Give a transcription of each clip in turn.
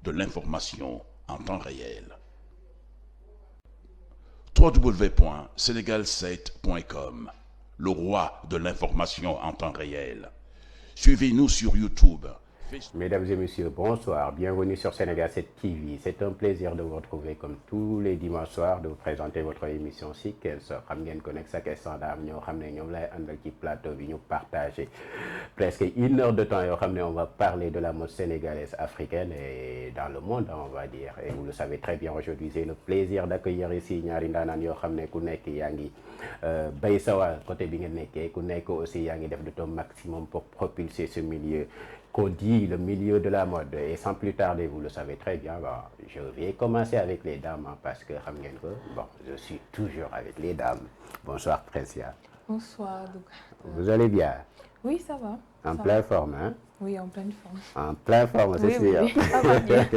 de l'information en temps réel. www.senegal7.com, le roi de l'information en temps réel. Suivez-nous sur YouTube. Mesdames et messieurs, bonsoir. Bienvenue sur Sénégal 7 TV. C'est un plaisir de vous retrouver comme tous les dimanches soirs, de vous présenter votre émission Sequence. Xam ngeen ko nekk sa question daam ñoo xam ne ñoom lay àndal ci plateau bi ñu partagé presque 1 heure de temps yoo xam ne on va parler de la mode sénégalaise, africaine et dans le monde, on va dire. Et vous le savez très bien, aujourd'hui j'ai le plaisir d'accueillir ici ñaari ndaanaan yoo xam ne ku nekk yaa ngi bay sawar côté bi nga nekkee, ku nekk aussi yaa ngi def de ton maximum pour propulser ce milieu qu'on dit le milieu de la mode. Et sans plus tarder, vous le savez très bien, bon, je vais commencer avec les dames parce que bon, je suis toujours avec les dames. Bonsoir Précia. Bonsoir. Vous allez bien? Oui, ça va. En pleine forme, hein? Oui, en pleine forme. En pleine forme, c'est sûr. Oui, ça va bien.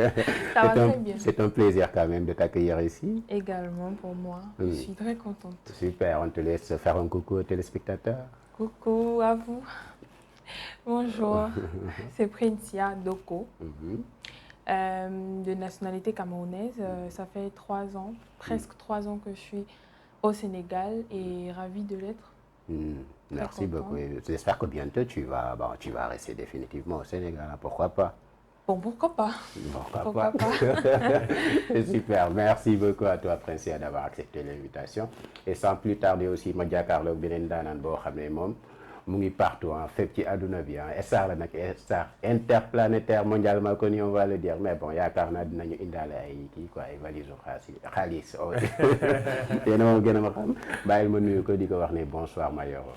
Ça va très bien. C'est un plaisir quand même de t'accueillir ici. Également pour moi. Je suis très contente. Super, on te laisse faire un coucou aux téléspectateurs. Coucou à vous. Bonjour, c'est Précia Doko, de nationalité camerounaise. Ça fait 3 ans, presque 3 ans que je suis au Sénégal et ravie de l'être. Merci beaucoup. J'espère que bientôt tu vas rester définitivement au Sénégal. Pourquoi pas? Bon, pourquoi pas? Pourquoi pas? Super. Merci beaucoup à toi, Précia, d'avoir accepté l'invitation. Et sans plus tarder aussi, ma jàkkaarloog beneen daanaan boo xam ne moom mu ngi partout en fépp ci àdduna bi star la nag, star interplanétaire mondialement connu, on va le dire, mais bon yaakaar naa dinañu indaale ay kii quoi, ay valise xaalis yéena moom gën a ma xam. Bàyyil ma nuyu ko di ko wax ne bonsoir Mayoro.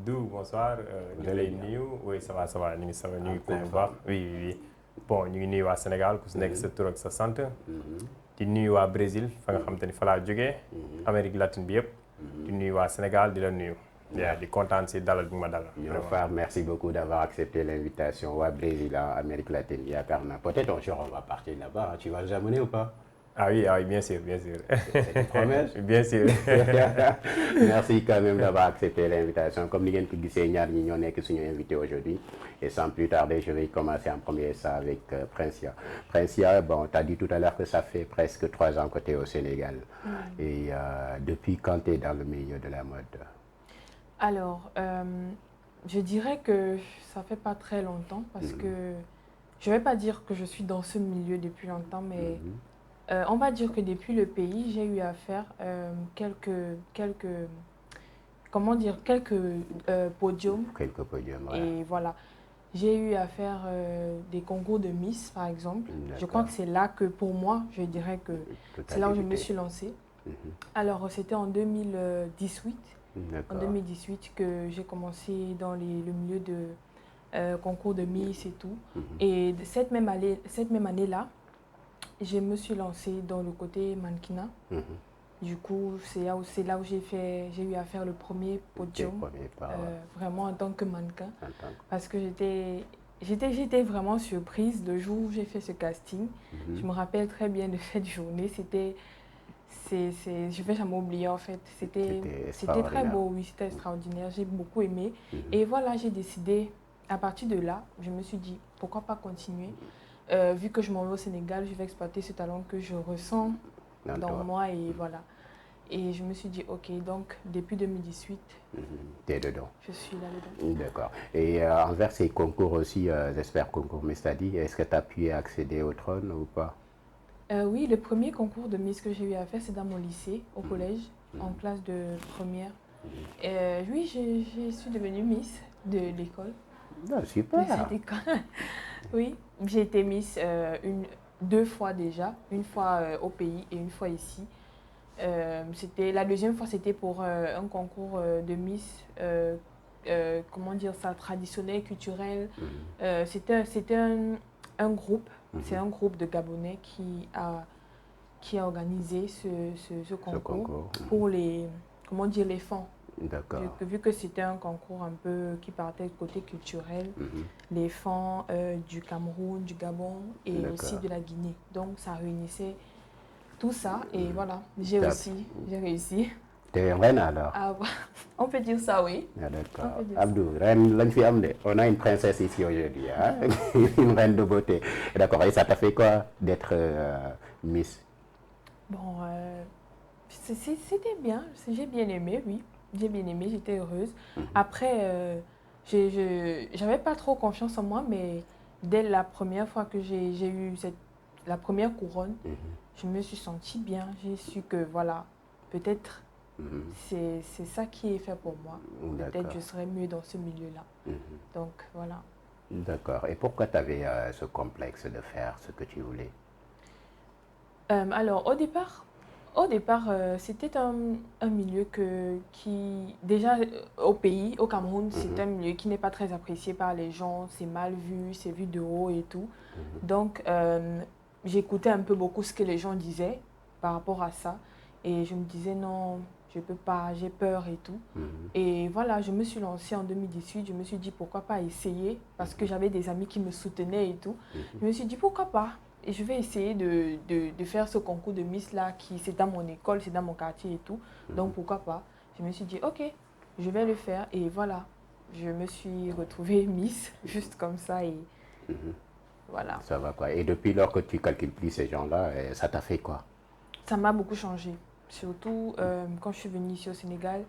Bonsoir. ñu lay nuyu. Oui, ça va ñu ngi ko bu baax. Oui. Bon ñu ngi nuyu waa Sénégal ku si nekk sa tur ak sa sant. di nuyu waa Brésil fa nga xam te ni fa laa jógee. Amérique latine bi yëpp. di nuyu waa Sénégal di la nuyu. di kontaan si dalal bi ma dalal. Merci beaucoup d'avoir accepté l'invitation. Waa Brésil en Amérique latine, yaakaar naa peut-être un jour on va partir là-bas. Tu vas nous amener ou pas? Ah oui, bien sûr. C'est une promesse? Bien sûr. Merci quand même d'avoir accepté l'invitation. Comme ni ngeen ko gisee ñaar ñi ñoo nekk suñu invité aujourd'hui. Et sans plus tarder, je vais commencer en premier ça avec Précia. Précia, bon, tu as dit tout à l'heure que ça fait presque 3 ans que tu es au Sénégal. Et depuis quand tu es dans le milieu de la mode? Alors, je dirais que ça fait pas très longtemps parce que je vais pas dire que je suis dans ce milieu depuis longtemps, mais on va dire que depuis le pays, j'ai eu à faire quelques podiums. Quelques podiums, ouais. Et voilà, j'ai eu à faire des concours de Miss, par exemple. Je crois que c'est là que, pour moi, je dirais que c'est là où je me suis lancée. Alors, c'était en 2018. En 2018 que j'ai commencé dans le milieu de concours de Miss et tout. Et cette même année-là, je me suis lancée dans le côté mannequinat. Du coup, c'est là où j'ai eu à faire le premier podium, vraiment en tant que mannequin. Parce que j'étais vraiment surprise le jour où j'ai fait ce casting. Je me rappelle très bien de cette journée. Je vais jamais oublier en fait. C'était très beau, oui, c'était extraordinaire. J'ai beaucoup aimé. Et voilà, j'ai décidé, à partir de là, je me suis dit, pourquoi pas continuer. Vu que je m'en vais au Sénégal, je vais exploiter ce talent que je ressens dans moi et voilà. Et je me suis dit, ok, donc depuis 2018, t'es dedans. Je suis là-dedans. D'accord. Et envers ces concours aussi, j'espère concours Miss Tadi, est-ce que tu as pu accéder au trône ou pas? Oui, le premier concours de Miss que j'ai eu à faire, c'est dans mon lycée, au collège, en classe de première. Oui, je suis devenue Miss de l'école. Ah, super. De cette école. Oui, j'ai été Miss 2 fois déjà, une fois au pays et une fois ici. La deuxième fois, c'était pour un concours de Miss, comment dire ça, traditionnel, culturel. C'était un groupe. C'est un groupe de Gabonais qui a organisé ce concours pour les fonds. D'accord. Vu que c'était un concours un peu qui partait côté culturel, les fonds du Cameroun, du Gabon et aussi de la Guinée. Donc ça réunissait tout ça et voilà, j'ai réussi. T'es reine alors? Ah, on peut dire ça, oui. Ah, d'accord. Abdou, reine lañ fi am de. On a une princesse ici aujourd'hui, hein? Une reine de beauté. D'accord. Et ça t'a fait quoi d'être Miss? Bon, c'était bien. J'ai bien aimé, oui. J'ai bien aimé, j'étais heureuse. Après, j'avais pas trop confiance en moi, mais dès la première fois que j'ai eu la première couronne, je me suis sentie bien. J'ai su que, voilà, peut-être c'est ça qui est fait pour moi. Peut-être je serais mieux dans ce milieu-là. Donc, voilà. D'accord. Et pourquoi tu avais ce complexe de faire ce que tu voulais? Alors, au départ, c'était un milieu qui, déjà au pays, au Cameroun, c'est un milieu qui n'est pas très apprécié par les gens, c'est mal vu, c'est vu de haut et tout. Donc, j'écoutais un peu beaucoup ce que les gens disaient par rapport à ça. Et je me disais non, je ne peux pas, j'ai peur et tout. Et voilà, je me suis lancée en 2018, je me suis dit pourquoi pas essayer, parce que j'avais des amis qui me soutenaient et tout. Je me suis dit pourquoi pas. Et je vais essayer de faire ce concours de Miss là, c'est dans mon école, c'est dans mon quartier et tout. Donc pourquoi pas. Je me suis dit ok, je vais le faire et voilà. Je me suis retrouvée Miss, juste comme ça et voilà. Ça va quoi. Et depuis lors que tu calcules plus ces gens-là, ça t'a fait quoi? Ça m'a beaucoup changé. Surtout quand je suis venue ici au Sénégal,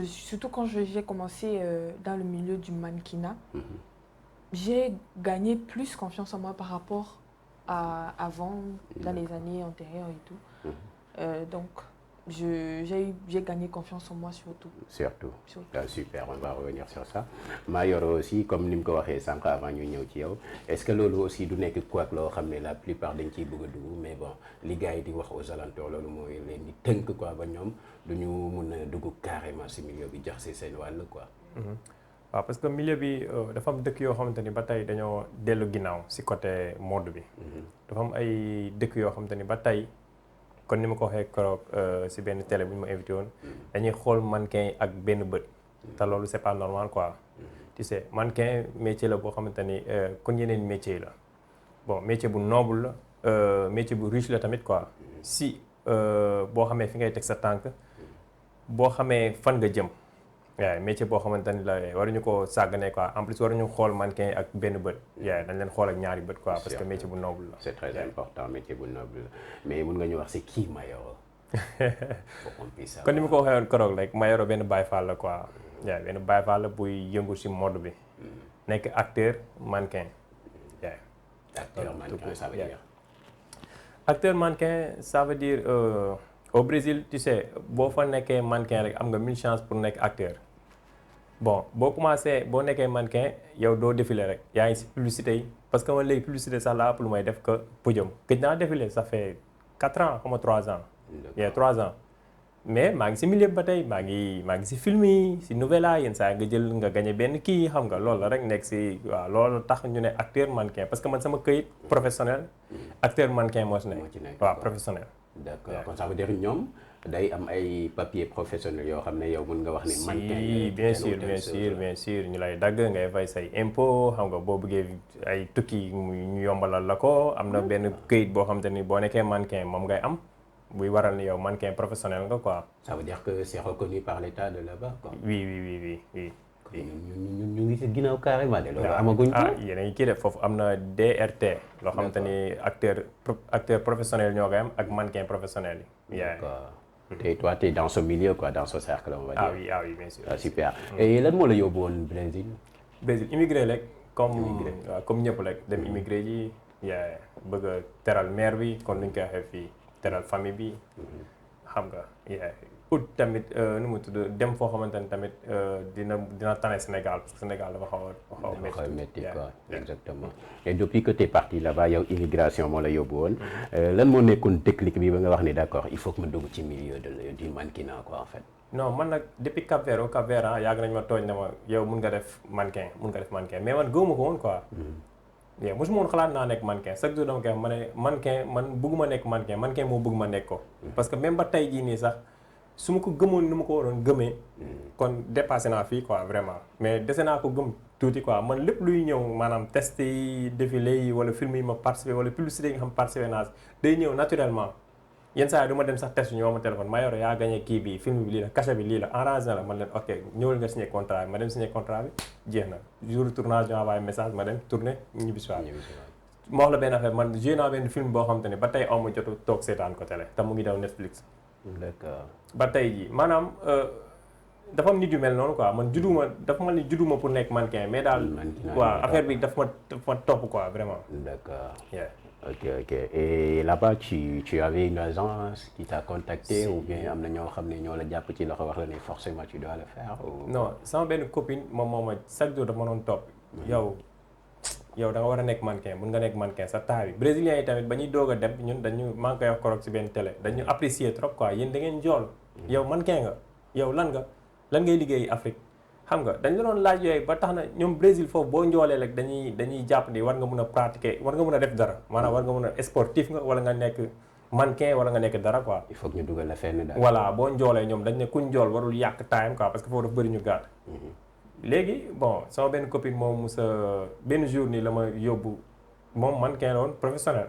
surtout quand j'ai commencé dans le milieu du mannequinat. J'ai gagné plus confiance en moi par rapport à avant, dans les années antérieures et tout. Donc, j'ai gagné confiance en moi surtout. Surtout. Ah, super, on va revenir sur ça. Mayoro aussi, comme ni mu ko waxee sànq avant ñu ñëw ci yow, est-ce que loolu aussi du nekk quoi loo xam ne la plupart dañ ciy bëgg a dugg mais bon li gars yi di wax aux alentours loolu mooy leen di tënk quoi ba ñoom du ñu mun a dugg carrément si milieu bi jox si seen wàll quoi. waaw parce que milieu bi dafa am dëkk yoo xamante ni ba tey dañoo dellu ginnaaw si côté mode bi. dafa am ay dëkk yoo xamante ni ba tey kon ni ma ko waxee keroog si benn télé bu ñu ma invité woon dañuy xool mannequin yi ak benn bët. te loolu c'est pas normal quoi. tu sais mannequin métier la boo xamante ni kon yeneen métier la bon métier bu noble la métier bu riche la tamit quoi si boo xamee fi ngay teg sa tànk boo xamee fan nga jëm. waaw métier boo xamante ni la waruñu ko sàgganee quoi en plus waruñu xool mannequin ak benn bët. waaw dañ leen xool ak ñaari bët quoi parce que métier bu noble la. c'est très important métier bu noble la mais mun nga ñu wax c'est qui Mayoro. kon ni ma ko waxee woon keroog rek Mayoro benn Baye Fall la quoi. waaw benn Baye Fall la buy yëngu si mode bi. nekk acteur mannequin. waaw. acteur mannequin ça veut dire. acteur mannequin ça veut dire. Au Brésil tu sais boo fa nekkee mannequin rek am nga 1000 chances pour nekk acteur bon boo commencé boo nekkee mannequin yow doo défilé rek yaa ngi si publicité yi parce que man léegi publicité sax laa ëpp lu may def que podium gëj naa défilé ça fait 4 ans comme 3 ans. il y a 3 ans mais maa ngi si milieu ba tey maa ngi si film yi si novella yenn saa nga jël nga gagné benn kii xam nga loolu la rek nekk si waaw loolu tax ñu ne acteur mannequin parce que man sama këyit professionnel acteur mannequin moo si nekk waaw professionnel. D'accord kon ça veut dire ñoom day am ay papier professionnel yoo xam ne yow mën nga wax ni mannequin si bien sûr ñu lay dagg ngay fay say impôt xam nga boo bëggee ay tukki ñu yombalal la ko am na benn këyit boo xam te ni boo nekkee mannequin moom ngay am buy waral ni yow mannequin professionnel nga quoi. ça veut dire que c'est reconnu par l'État de là-bas quoi. oui. ñu ngi si ginnaaw carrément de loolu amaguñ ko. yéen a ngi kii def foofu am na DRT. loo xamante ni acteur professionnel ñoo koy am ak mannequin professionnel yi. d'accord et toi tu es dans ce milieu quoi dans ce cercle on va dire. ah oui bien sûr. super et lan moo la yóbbu woon Brésil. Brésil immigré rek. comme ñëpp rek dem immigré ji. bëgg a teral mère bi kon ni ñu koy waxee fii teral famille bi. xam nga ut tamit nu mu tudd dem foo xamante ni tamit dina tane Sénégal parce que Sénégal dafa xaw a métti quoi exactement et depuis que tu es parti là-bas yow immigration moo la yóbbu woon lan moo nekkoon déclic bi ba nga wax ni d'accord il faut que ma dugg ci milieu du mannequinat quoi en fait. non man nag depuis Cap Vert au Cap Vert yàgg nañ ma tooñ ne ma yow mun nga def mannequin mais man gëwuma ko woon quoi. mosuma woon xalaat naa nekk mannequin chaque jour dama koy wax ma ne mannequin man bëgguma nekk mannequin moo bëgg ma nekk ko. parce que même ba tey jii nii sax su ma ko gëmoon ni ma ko waroon gëmee. kon dépassé naa fii quoi vraiment mais dese naa ko gëm tuuti quoi man lépp luy ñëw maanaam test yi défilé yi wala film yi ma participé wala publicité yi nga xam participé naa day ñëw naturellement yenn saa yi du ma dem sax test ñoo ma téléphone Mayoro yaa gagné kii bi film bi lii la cachet bi lii la arrangé na la man leen ok ñëwal nga signé contrat bi ma dem signé contrat bi jeex na jour tournage ñu envoyé message ma dem tourné ñibbi si waat ma wax la benn affaire man joué naa benn film boo xam te ne ba tey aw ma jotu toog seetaan ko télé te mu ngi daw Netflix. D'accord. ba tey jii maanaam dafa am nit yu mel noonu quoi man judduma dafa mel ni judduma pour nekk mannequin mais daal. waaw affaire bi dafa ma topp quoi vraiment. D'accord. Yeah. Ok. Et là-bas, tu avais une agence qui t'a contacté ou bien am na ñoo xam ne ñoo la jàpp ci loxo wax la ne forcément tu dois le faire ou... Non, sama benn copine moom ma chaque jour dafa ma doon topp. yow da nga war a nekk mannequin mun nga nekk mannequin sa taar yi brésiliens yi tamit ba ñuy doog a dem ñun dañu maa ngi koy wax korok ci benn télé dañu apprécier trop quoi yéen da ngeen njool. yow mannequin nga yow lan ngay liggéey Afrique. xam nga dañ la doon laaj yooyu ba tax na ñoom Brésil foofu boo njoolee rek dañuy jàpp ni war nga mun a pratiquer war nga mun a def dara maanaam war nga mun a sportif nga wala nga nekk mannequin wala nga nekk dara quoi. il faut que ñu dugal la fenn daal. voilà boo njoolee ñoom dañ ne kuñ njool warul yàq time quoi parce que foofu dafa bëri ñu gàtt. léegi bon sama benn copine moom sa benn jour nii la ma yóbbu moom mannequin la woon professionnel.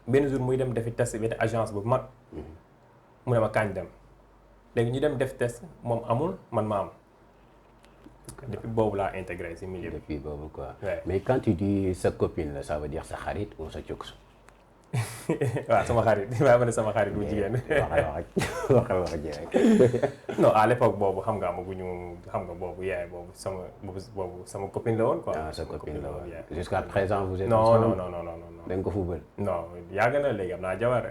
benn jour muy dem defi test benn agence bu mag. mu ne ma kañ dem léegi ñu dem def test moom amul man ma am. Depuis boobu laa intégré ci milieu bi. Depuis boobu quoi. Ouais. Mais quand tu dis sa copine là, ça veut dire sa xarit ou sa cuksu. waaw sama xarit maa ma ne sama xarit bu jigéen. waxal wax ji rek. non à l'époque boobu xam nga boobu yaay boobu sama copine la woon quoi. Ah sa copine la woon. yaay. Jusqu'à présent vous êtes non ensemble? non. da nga ko fubal. non yàgg na léegi am naa jabar.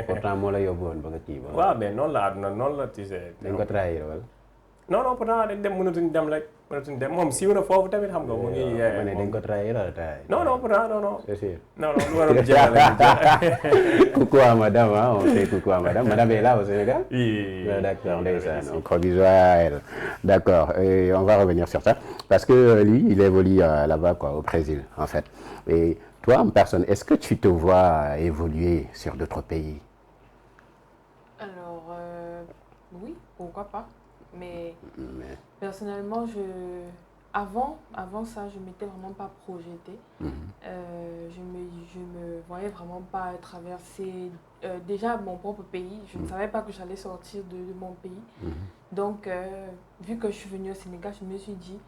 Pourtant moo la yóbbu woon ba nga kii ba. waaw mais noonu la àdduna noonu la tu sais. dañ ko trahir wala. non pourtant dañ dem mënatuñ dem moom siiw na foofu tamit xam nga mu ngi. ma ne dañ ko trahir wala trahir. non pourtant non. C'est sûr. non lu waroon jeexal. Coucou à madame, hein, on fait coucou à madame. Madame est là au Sénégal? Oui. D'accord, ndeysaan. Gros bisous à elle. D'accord, et on va revenir sur ça. Parce que lui, il évolue là-bas, quoi, au Brésil, en fait. Et toi, en personne, est-ce que tu te vois évoluer sur d'autres pays? Alors, oui, pourquoi pas. Mais personnellement, avant ça, je ne m'étais vraiment pas projetée. Je me voyais vraiment pas traverser déjà mon propre pays. Je ne savais pas que j'allais sortir de mon pays. Donc, vu que je suis venue au Sénégal, je me suis dit,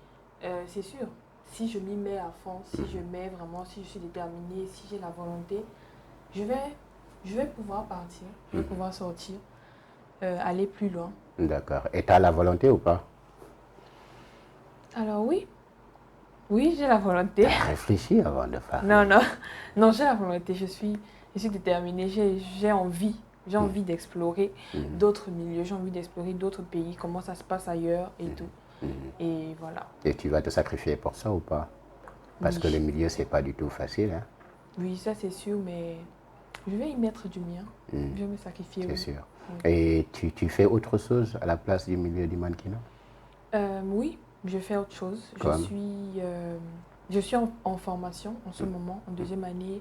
c'est sûr, si je m'y mets à fond, si je suis déterminée, si j'ai la volonté, je vais pouvoir partir, je vais pouvoir sortir, aller plus loin. D'accord. Et tu as la volonté ou pas? Alors oui, j'ai la volonté. Tu as réfléchi avant de faire? Non, j'ai la volonté. Je suis déterminée. J'ai envie d'explorer d'autres milieux. J'ai envie d'explorer d'autres pays, comment ça se passe ailleurs et tout. Et voilà. Et tu vas te sacrifier pour ça ou pas? Parce que le milieu c'est pas du tout facile, hein? Oui, ça c'est sûr, mais je vais y mettre du mien. Je vais me sacrifier. C'est sûr. Et tu fais autre chose à la place du milieu du mannequinat? Oui, je fais autre chose. Je suis en formation en ce moment, en deuxième année,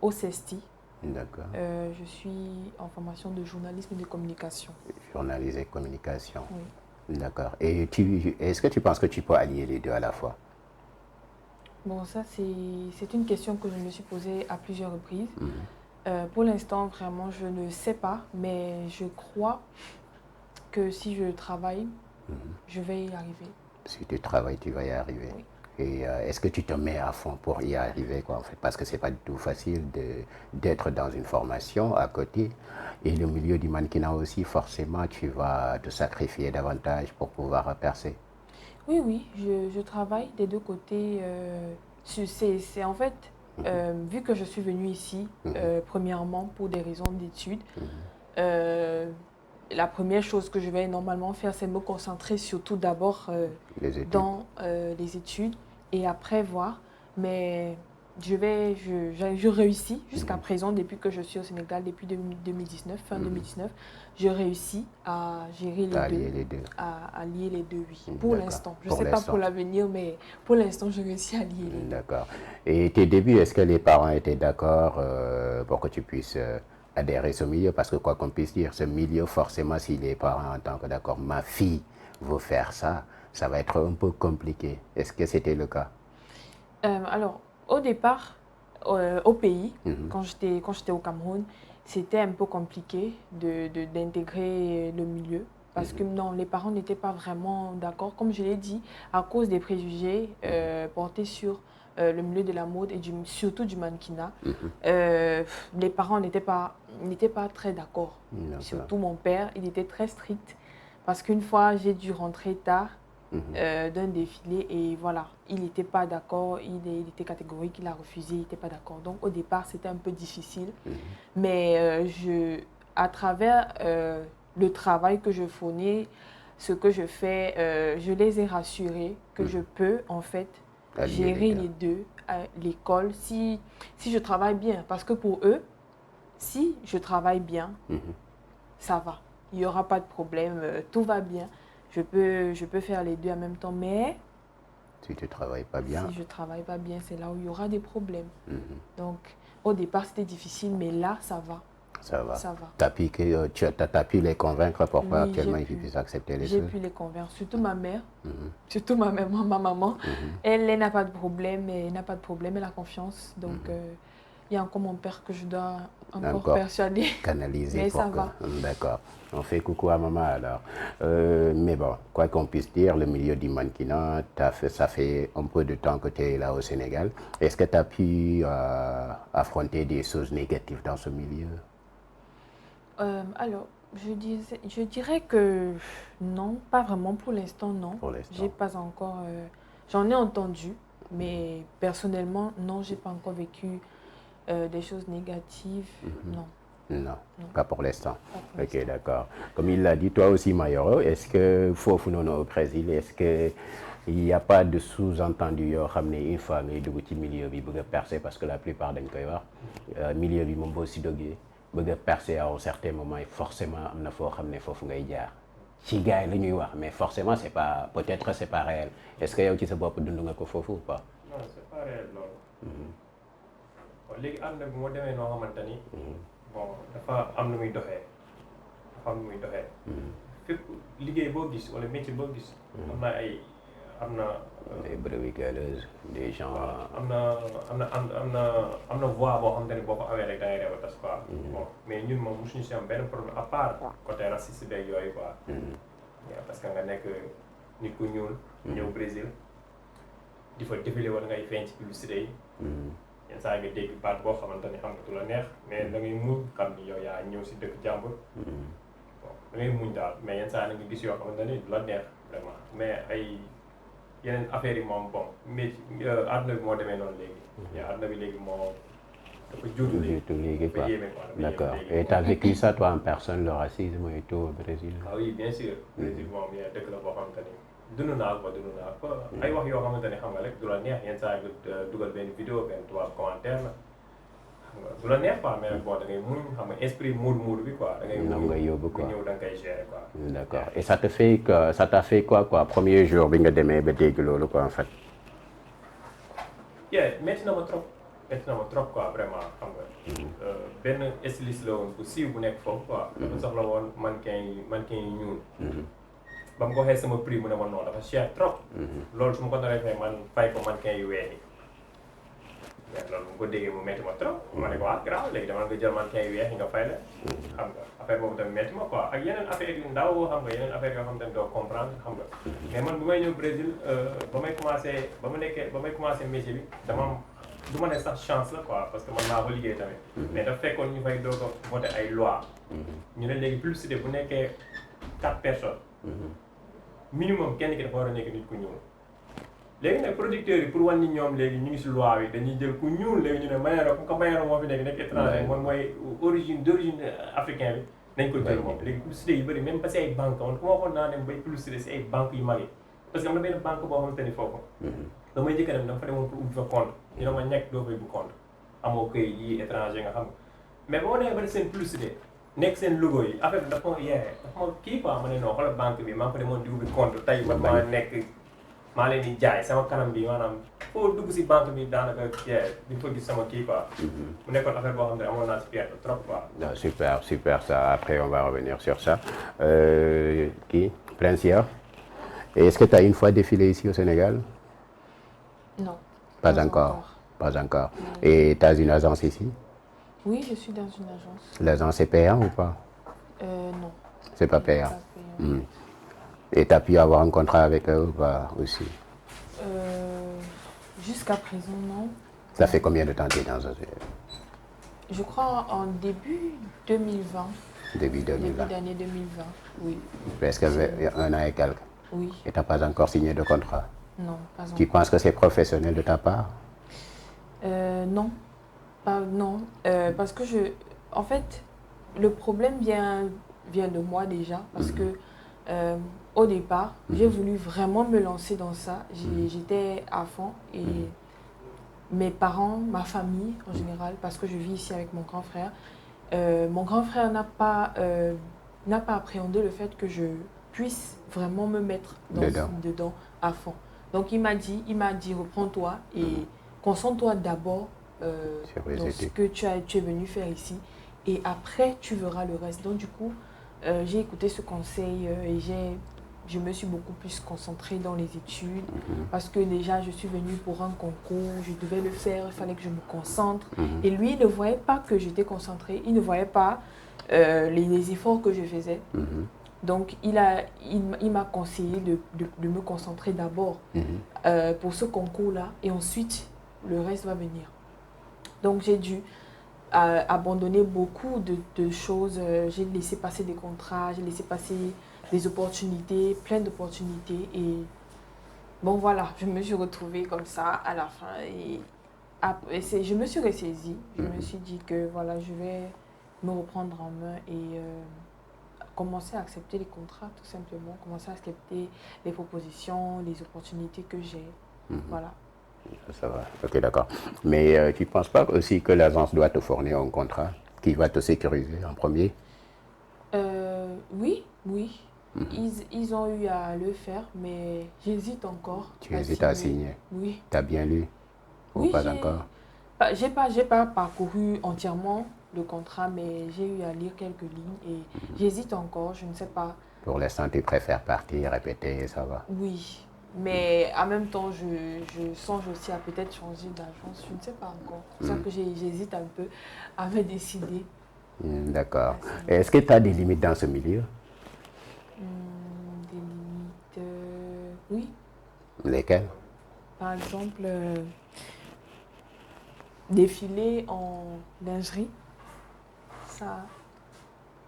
au CESTI. D'accord. Je suis en formation de journalisme et de communication. Journalisme et communication. Oui. D'accord. Et est-ce que tu penses que tu peux allier les deux à la fois? Bon, ça c'est une question que je me suis posée à plusieurs reprises. Pour l'instant, vraiment, je ne sais pas, mais je crois que si je travaille, je vais y arriver. Si tu travailles, tu vas y arriver. Oui. Et est-ce que tu te mets à fond pour y arriver, quoi, en fait? Parce que c'est pas du tout facile d'être dans une formation à côté. Et le milieu du mannequinat aussi, forcément, tu vas te sacrifier davantage pour pouvoir percer. Oui, je travaille des deux côtés. C'est en fait... vu que je suis venue ici, premièrement pour des raisons d'études, la première chose que je vais normalement faire, c'est me concentrer surtout d'abord dans les études et après voir. Mais je réussis jusqu'à présent, depuis que je suis au Sénégal, depuis 2019, fin 2019, je réussis à gérer les deux. À lier les deux, oui. Pour l'instant. Je ne sais pas pour l'avenir, mais pour l'instant, je réussis à lier les deux. D'accord. Et tes débuts, est-ce que les parents étaient d'accord pour que tu puisses adhérer à ce milieu? Parce que quoi qu'on puisse dire, ce milieu, forcément, si les parents entendent que d'accord, ma fille veut faire ça, ça va être un peu compliqué. Est-ce que c'était le cas? Alors, au départ, au pays, quand j'étais au Cameroun, c'était un peu compliqué d'intégrer le milieu. Parce que non, les parents n'étaient pas vraiment d'accord. Comme je l'ai dit, à cause des préjugés portés sur le milieu de la mode et surtout du mannequinat, les parents n'étaient pas très d'accord. Surtout mon père, il était très strict. Parce qu'une fois, j'ai dû rentrer tard d'un défilé et voilà, il n'était pas d'accord, il était catégorique, il a refusé, il n'était pas d'accord. Donc au départ, c'était un peu difficile. Mais à travers le travail que je fournis, ce que je fais, je les ai rassurés que je peux en fait gérer les deux à l'école si je travaille bien. Parce que pour eux, si je travaille bien, ça va. Il n'y aura pas de problème, tout va bien. Je peux faire les deux en même temps, mais si tu ne travailles pas bien, si je ne travaille pas bien, c'est là où il y aura des problèmes. Donc, au départ, c'était difficile, mais là, ça va. Ça va. Ça va. Tu as pu les convaincre pourquoi actuellement ils puissent accepter les choses? J'ai pu les convaincre, surtout ma mère. Surtout ma maman. Elle n'a pas de problème, elle a confiance. Donc, il y a encore mon père que je dois encore persuader. Canaliser. Mais ça va. D'accord. On fait coucou à maman alors. Mais bon, quoi qu'on puisse dire, le milieu du mannequinat, ça fait un peu de temps que tu es là au Sénégal. Est-ce que tu as pu affronter des choses négatives dans ce milieu? Alors, je dirais que non, pas vraiment pour l'instant, non. Pour l'instant. J'ai pas encore... j'en ai entendu, mais personnellement, non, j'ai pas encore vécu des choses négatives, non. Non, pas pour l'instant. Ok, d'accord. Comme il l'a dit, toi aussi, Mayoro, est-ce que, au Brésil, est-ce qu'il n'y a pas de sous-entendu yoo xam ne une fois ngay dugg ci milieu bi bëgg a percer parce que la plupart dañ koy wax milieu bi moom boo si duggee bëgg a percer à un certain moment forcément am na foo xam ne foofu ngay jaar ci gars yi la ñuy wax mais forcément c'est pas peut-être c'est pas réel est-ce que yow ci sa bopp dund nga ko foofu ou pas? Non, c'est pas réel loolu. Bon léegi ànd bi moo demee noo xamante ni. bon dafa am nu muy doxee fépp liggéey boo gis wala métier boo gis am na des brebis galeuses des gens am na voix boo xamante ni boo ko awee rek da ngay dem a tas quoi bon mais ñun moom mosuñu si am benn problème à part côté raciste beeg yooyu quoi parce que nga nekk nit ku ñuul ñëw Brésil di fa défilé wala ngay feeñ ci publicité yi yenn saa nga dégg baat boo xamante ni xam nga du la neex mais da ngay muñ xam ni yow yaa ñëw si dëkk jàmbur bon da ngay muñ daal mais yenn saa nga gis yoo xamante ni du la neex vraiment mais ay yeneen affaires yi moom bon mais àdduna bi moo demee noonu léegi àdduna bi léegi moo dafa juutu léegi quoi d'accord et t'as vécu ça toi en personne le racisme et tout au Brésil? Ah oui bien sûr Brésil moom dëkk la boo xamante ni dund naa ko ay wax yoo xamante ne xam nga rek du la neex yenn saa nga dugal benn vidéo benn tubaab commentaire la xam nga du la neex quoi mais bon da ngay muñ xam nga esprit muur bi quoi da ngay muñ nga yóbbu quoi ñëw da nga koy gérer quoi d'accord et ça t'a fait quoi premier jour bi nga demee ba dégg loolu quoi en fait? métti na ma trop quoi vraiment xam nga benn styliste la woon bu siiw bu nekk foofu quoi dafa soxla woon mannequin yi ñuul ba mu ko waxee sama prix mu ne ma non dafa cher trop. loolu su ma ko naree fay ko mannequin yu weex yi mais loolu bu ko déggee mu métti ma trop. ma ne ko ah grave léegi dama nga jël mannequin yu weex yi nga fay la. xam nga affaire boobu tamit métti ma quoi ak yeneen affaire yu ndaw xam nga yeneen affaire yoo xam ne doo comprendre xam nga. mais man bu may ñëw Brésil ba may commencé métier bi dama am du ma ne sax chance la quoi parce que man maa ko liggéey tamit. mais daf fekkoon ñu fay doog a voté ay loi ñu ne léegi publicité bu nekkee 4 personnes. minimum kenn ki dafa war a nekk nit ku ñuul léegi nag producteurs yi pour wan ni ñoom léegi ñu ngi si loi bi dañuy jël ku ñuul léegi ñu ne Mayoro comme que Mayoro moo fi nekk étranger moom mooy d'origine africain bi nañ ko jël moom léegi publicité yu bëri même ba si ay banque man ku ma waxoon naa dem bay publicité si ay banques yu mag yi parce que am na benn banque boo xamante ni foofu da may jëkka dem dama fa demoon pour ubbi fa compte ñu ne ma nekk doo fay bu compte amoo këy yi étranger nga xam mais boo nee ba seen publicité nekk seen logo yi affaire bi dafa ma kii quoi ma ne non xoolal banque bi maa ngi fa demoon di ubbi compte tey man maa nekk maa leen di jaay sama kanam bi maanaam foo dugg si banque bi daanaka di fa gis sama kii quoi. mu nekkoon affaire boo xam ne amoon naa si perte trop quoi. Non, super ça après on va revenir sur ça Princière et est-ce que tu as une fois défilé ici au Sénégal? Non. Pas encore. Pas encore. Et tu as une agence ici? Oui, je suis dans une agence. L'agence est payante ou pas? Non. C'est pas payant. Pas payant. Et tu as pu avoir un contrat avec eux ou pas aussi? Jusqu'à présent, non. Ça fait combien de temps que tu es dans un... Je crois en début 2020. Début 2020. Début d'année 2020, oui. Presque un an et quelques. Oui. Et tu n'as pas encore signé de contrat? Non, pas encore. Tu penses que c'est professionnel de ta part? Non. Non. Parce que en fait, le problème vient de moi déjà. Parce que au départ, j'ai voulu vraiment me lancer dans ça. J'étais à fond. Et mes parents, ma famille en général, parce que je vis ici avec mon grand frère, n'a pas appréhendé le fait que je puisse vraiment me mettre dedans à fond. Donc il m'a dit, reprends-toi et concentre-toi d'abord dans ce que tu es venu faire ici et après tu verras le reste. Donc du coup, j'ai écouté ce conseil et je me suis beaucoup plus concentrée dans les études parce que déjà je suis venue pour un concours, je devais le faire, il fallait que je me concentre. Et lui, il ne voyait pas que j'étais concentrée, il ne voyait pas les efforts que je faisais. Donc il m'a conseillé de me concentrer d'abord pour ce concours-là et ensuite le reste va venir. Donc j'ai dû abandonner beaucoup de choses, j'ai laissé passer des contrats, j'ai laissé passer des opportunités, plein d'opportunités et bon voilà, je me suis retrouvée comme ça à la fin et après, je me suis ressaisie, je me suis dit que voilà, je vais me reprendre en main et commencer à accepter les contrats tout simplement, commencer à accepter les propositions, les opportunités que j'ai, voilà. Ça va, ok d'accord. Mais tu ne penses pas aussi que l'agence doit te fournir un contrat qui va te sécuriser en premier? Oui. Ils ont eu à le faire, mais j'hésite encore. Tu hésites à signer? Oui. Tu as bien lu? Ou Oui, pas encore? J'ai pas parcouru entièrement le contrat, mais j'ai eu à lire quelques lignes et j'hésite encore, je ne sais pas. Pour l'instant, tu préfères partir, répéter, ça va? Oui, mais en même temps, je songe aussi à peut-être changer d'agence, je ne sais pas encore. C'est ça que j'hésite un peu à me décider. D'accord. Est-ce que tu as des limites dans ce milieu? Des limites, oui. Lesquelles? Par exemple, défiler en lingerie, ça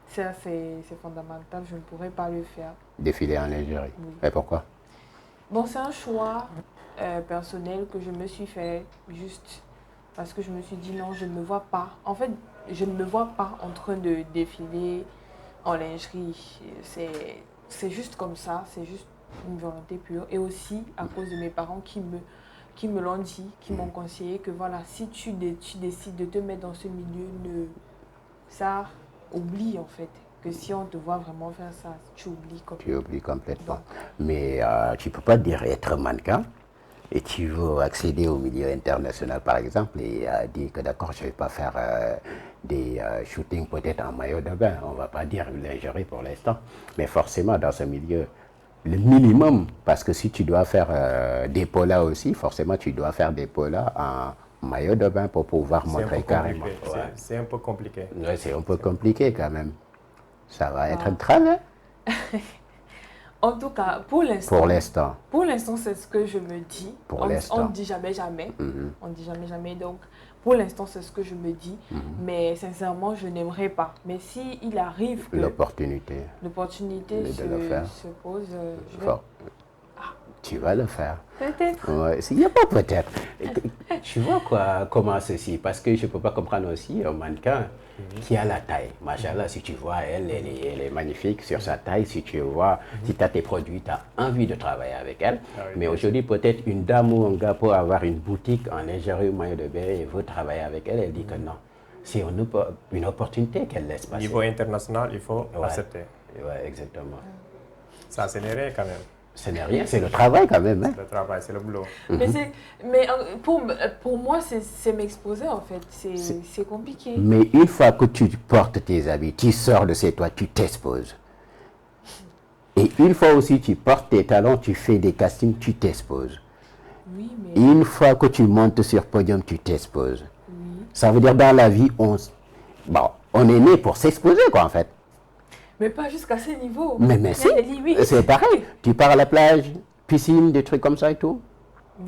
c'est fondamental, je ne pourrais pas le faire. Défiler en lingerie? Oui. Et pourquoi? Bon, c'est un choix personnel que je me suis fait juste parce que je me suis dit non, je ne me vois pas. En fait, je ne me vois pas en train de défiler en lingerie. C'est juste comme ça, c'est juste une volonté pure. Et aussi à cause de mes parents qui me l'ont dit, qui m'ont conseillé que voilà, si tu décides de te mettre dans ce milieu, ça oublie en fait. Que si on te voit vraiment faire ça, tu oublies complètement. Tu oublies complètement. Donc, mais tu ne peux pas dire être mannequin et tu veux accéder au milieu international par exemple et dire que d'accord, je ne vais pas faire des shootings peut-être en maillot de bain. On ne va pas dire une lingerie pour l'instant. Mais forcément dans ce milieu, le minimum, parce que si tu dois faire des polas aussi, forcément tu dois faire des polas en maillot de bain pour pouvoir montrer carrément. Ouais. C'est un peu compliqué. Ouais, c'est un peu compliqué quand même. Ça va être grave, hein? En tout cas, pour l'instant, c'est ce que je me dis. On ne dit jamais, jamais. On ne dit jamais, jamais. Donc, pour l'instant, c'est ce que je me dis. Mais sincèrement, je n'aimerais pas. Mais s'il arrive que l'opportunité se pose, je vais... Tu vas le faire. Peut-être. Ouais, il n'y a pas peut-être. Tu vois quoi, comment ceci? Parce que je ne peux pas comprendre aussi un mannequin qui a la taille. Machallah, si tu vois, elle est magnifique sur sa taille. Si tu vois, si tu as tes produits, tu as envie de travailler avec elle. Ah oui, mais aujourd'hui, peut-être une dame ou un gars peut avoir une boutique en lingerie ou maillot de bain et veut travailler avec elle. Elle dit que non. C'est une opportunité qu'elle laisse passer. Niveau international, il faut accepter. Oui, exactement. Ça, ce n'est rien quand même. Ce n'est rien, c'est le travail quand même. Hein? C'est le travail, c'est le boulot. Mais pour moi, c'est m'exposer en fait. C'est compliqué. Mais une fois que tu portes tes habits, tu sors de chez toi, tu t'exposes. Et une fois aussi tu portes tes talons, tu fais des castings, tu t'exposes. Oui, mais... Une fois que tu montes sur podium, tu t'exposes. Oui. Ça veut dire dans la vie, on est né pour s'exposer, quoi, en fait. Mais pas jusqu'à ce niveau. Mais si, c'est pareil. Tu pars à la plage, piscine, des trucs comme ça et tout. Non.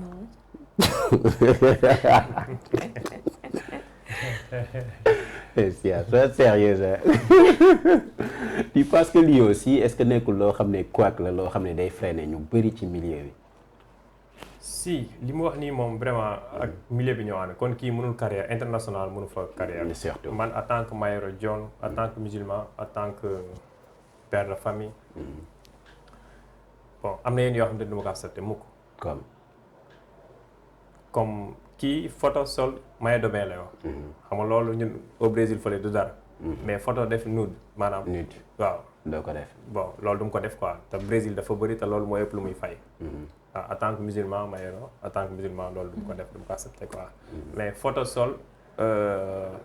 C'est sérieux, ça. Tu penses que lui aussi, est-ce que nekkul loo xam ne quoi que la loo xam ne day freiner ñu bëri ci milieu bi. si li mu wax nii moom vraiment ak milieu bi ñoo ànd kon kii mënul carrière internationale mënu fa carrière. surtout man en tant que Mayoro Dione en tant que musulman en tant que père de famille. bon am na yenn yoo xam ne du ma ko accepté mukk. comme kii photo sol maillot de bain lay wax. xam nga loolu ñun au Brésil fële du dara. mais photo def nude maanaam. nude waaw. doo ko def. bon loolu du mu ko def quoi te Brésil dafa bëri te loolu mooy ëpp lu muy fay. waaw en tant que musulman Mayoro en tant que musulman loolu du mu ko def du mu ko accepté quoi. mais photo sol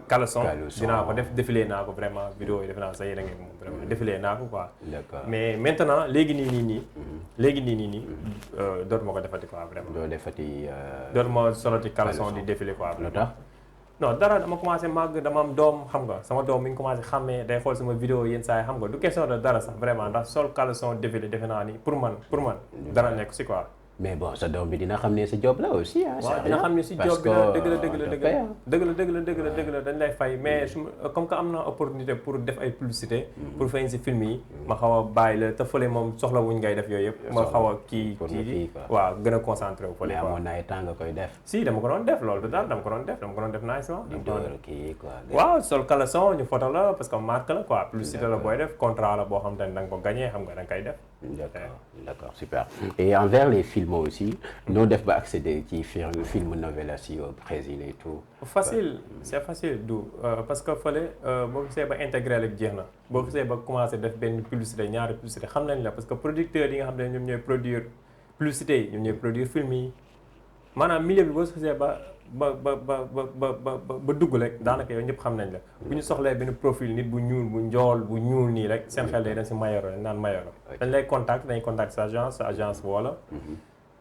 caleçon dinaa ko def défilé naa ko vraiment vidéo yi def naa sax yéen a ngi moom vraiment défilé naa ko quoi. mais maintenant léegi nii dootuma ko defati quoi vraiment. doo defati. dootuma soloti caleçon di défilé quoi. lu tax. non dara dama commencé màgg dama am doom xam nga sama doom mi ngi commencé xàmmee day xool sama vidéo yenn saa yi xam nga du question de dara sax vraiment ndax sol caleçon défilé defe naa ni pour man dara nekk si quoi. mais bon sa doom bi dina xam ne sa job la aussi ah. waaw dina xam ne si job bi la dëgg la dañ lay fay mais comme que am na opportunité pour def ay publicité pour feeñ si film yi ma xaw a bàyyi la te fële moom soxla wuñ ngay def yooyu yëpp ma xaw a kii waaw gën a concentré wu fële quoi. mais amoon na ay temps nga koy def. si dama ko doon def loolu du daal dama ko doon def nice waaw sol caleçon ñu photo la parce que marque la quoi publicité la booy def contrat la boo xam te ne da nga ko gagné xam nga da nga koy def. D'accord super. Et envers les films aussi noo def ba accéder ci film novelas yi au Brésil et tout. facile c'est facile du parce que fële boo gisee ba intégré rek jeex na boo gisee ba commencé def benn publicité ñaari publicité xam nañ la parce que producteurs yi nga xam ne ñoom ñooy produire publicité yi ñoom ñooy produire film yi maanaam milieu bi boo gisee ba dugg rek daanaka yow ñëpp xam nañ la bu ñu soxlee benn profil nit bu ñuul bu njool bu ñuul nii rek seen xel day dem si Mayoro dañ naan Mayoro dañ lay dañ contact sa agence wala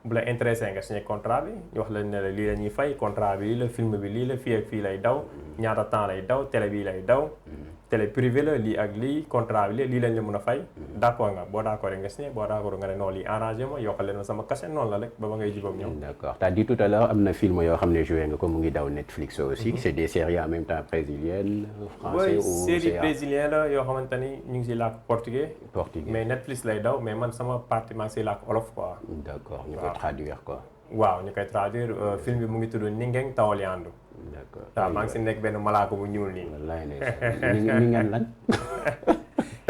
bu la intéressé nga signé contrat bi ñu wax lañ ne la lii la ñuy fay contrat bi lii la film bi lii la fii ak fii lay daw ñaata temps lay daw télé bii lay daw télé privé la lii ak lii contrat bi lii lañ la mën a fay d'accord nga boo d'accord nga signé boo d'accord nga ne non lii arrangé ma yokkal leen ma sama cachet noonu la rek ba ngay jubóog ñoom. D'accord t'as dit tout à l'heure am na film yoo xam ne joué nga ko mu ngi daw Netflix aussi c'est des séries en même temps brésiliennes français ou série brésilienne la yoo xamante ni ñu ngi si làkk portugais mais Netflix lay daw mais man sama partie maa ngi si làkk olof quoi. D'accord ñu koy traduire quoi. waaw ñu koy traduire film bi mu ngi tudd Ninguém Tá Olhando. D'accord waaw maa ngi si nekk benn malaaka bu ñuul nii. wallaay ne ni ngeen lan.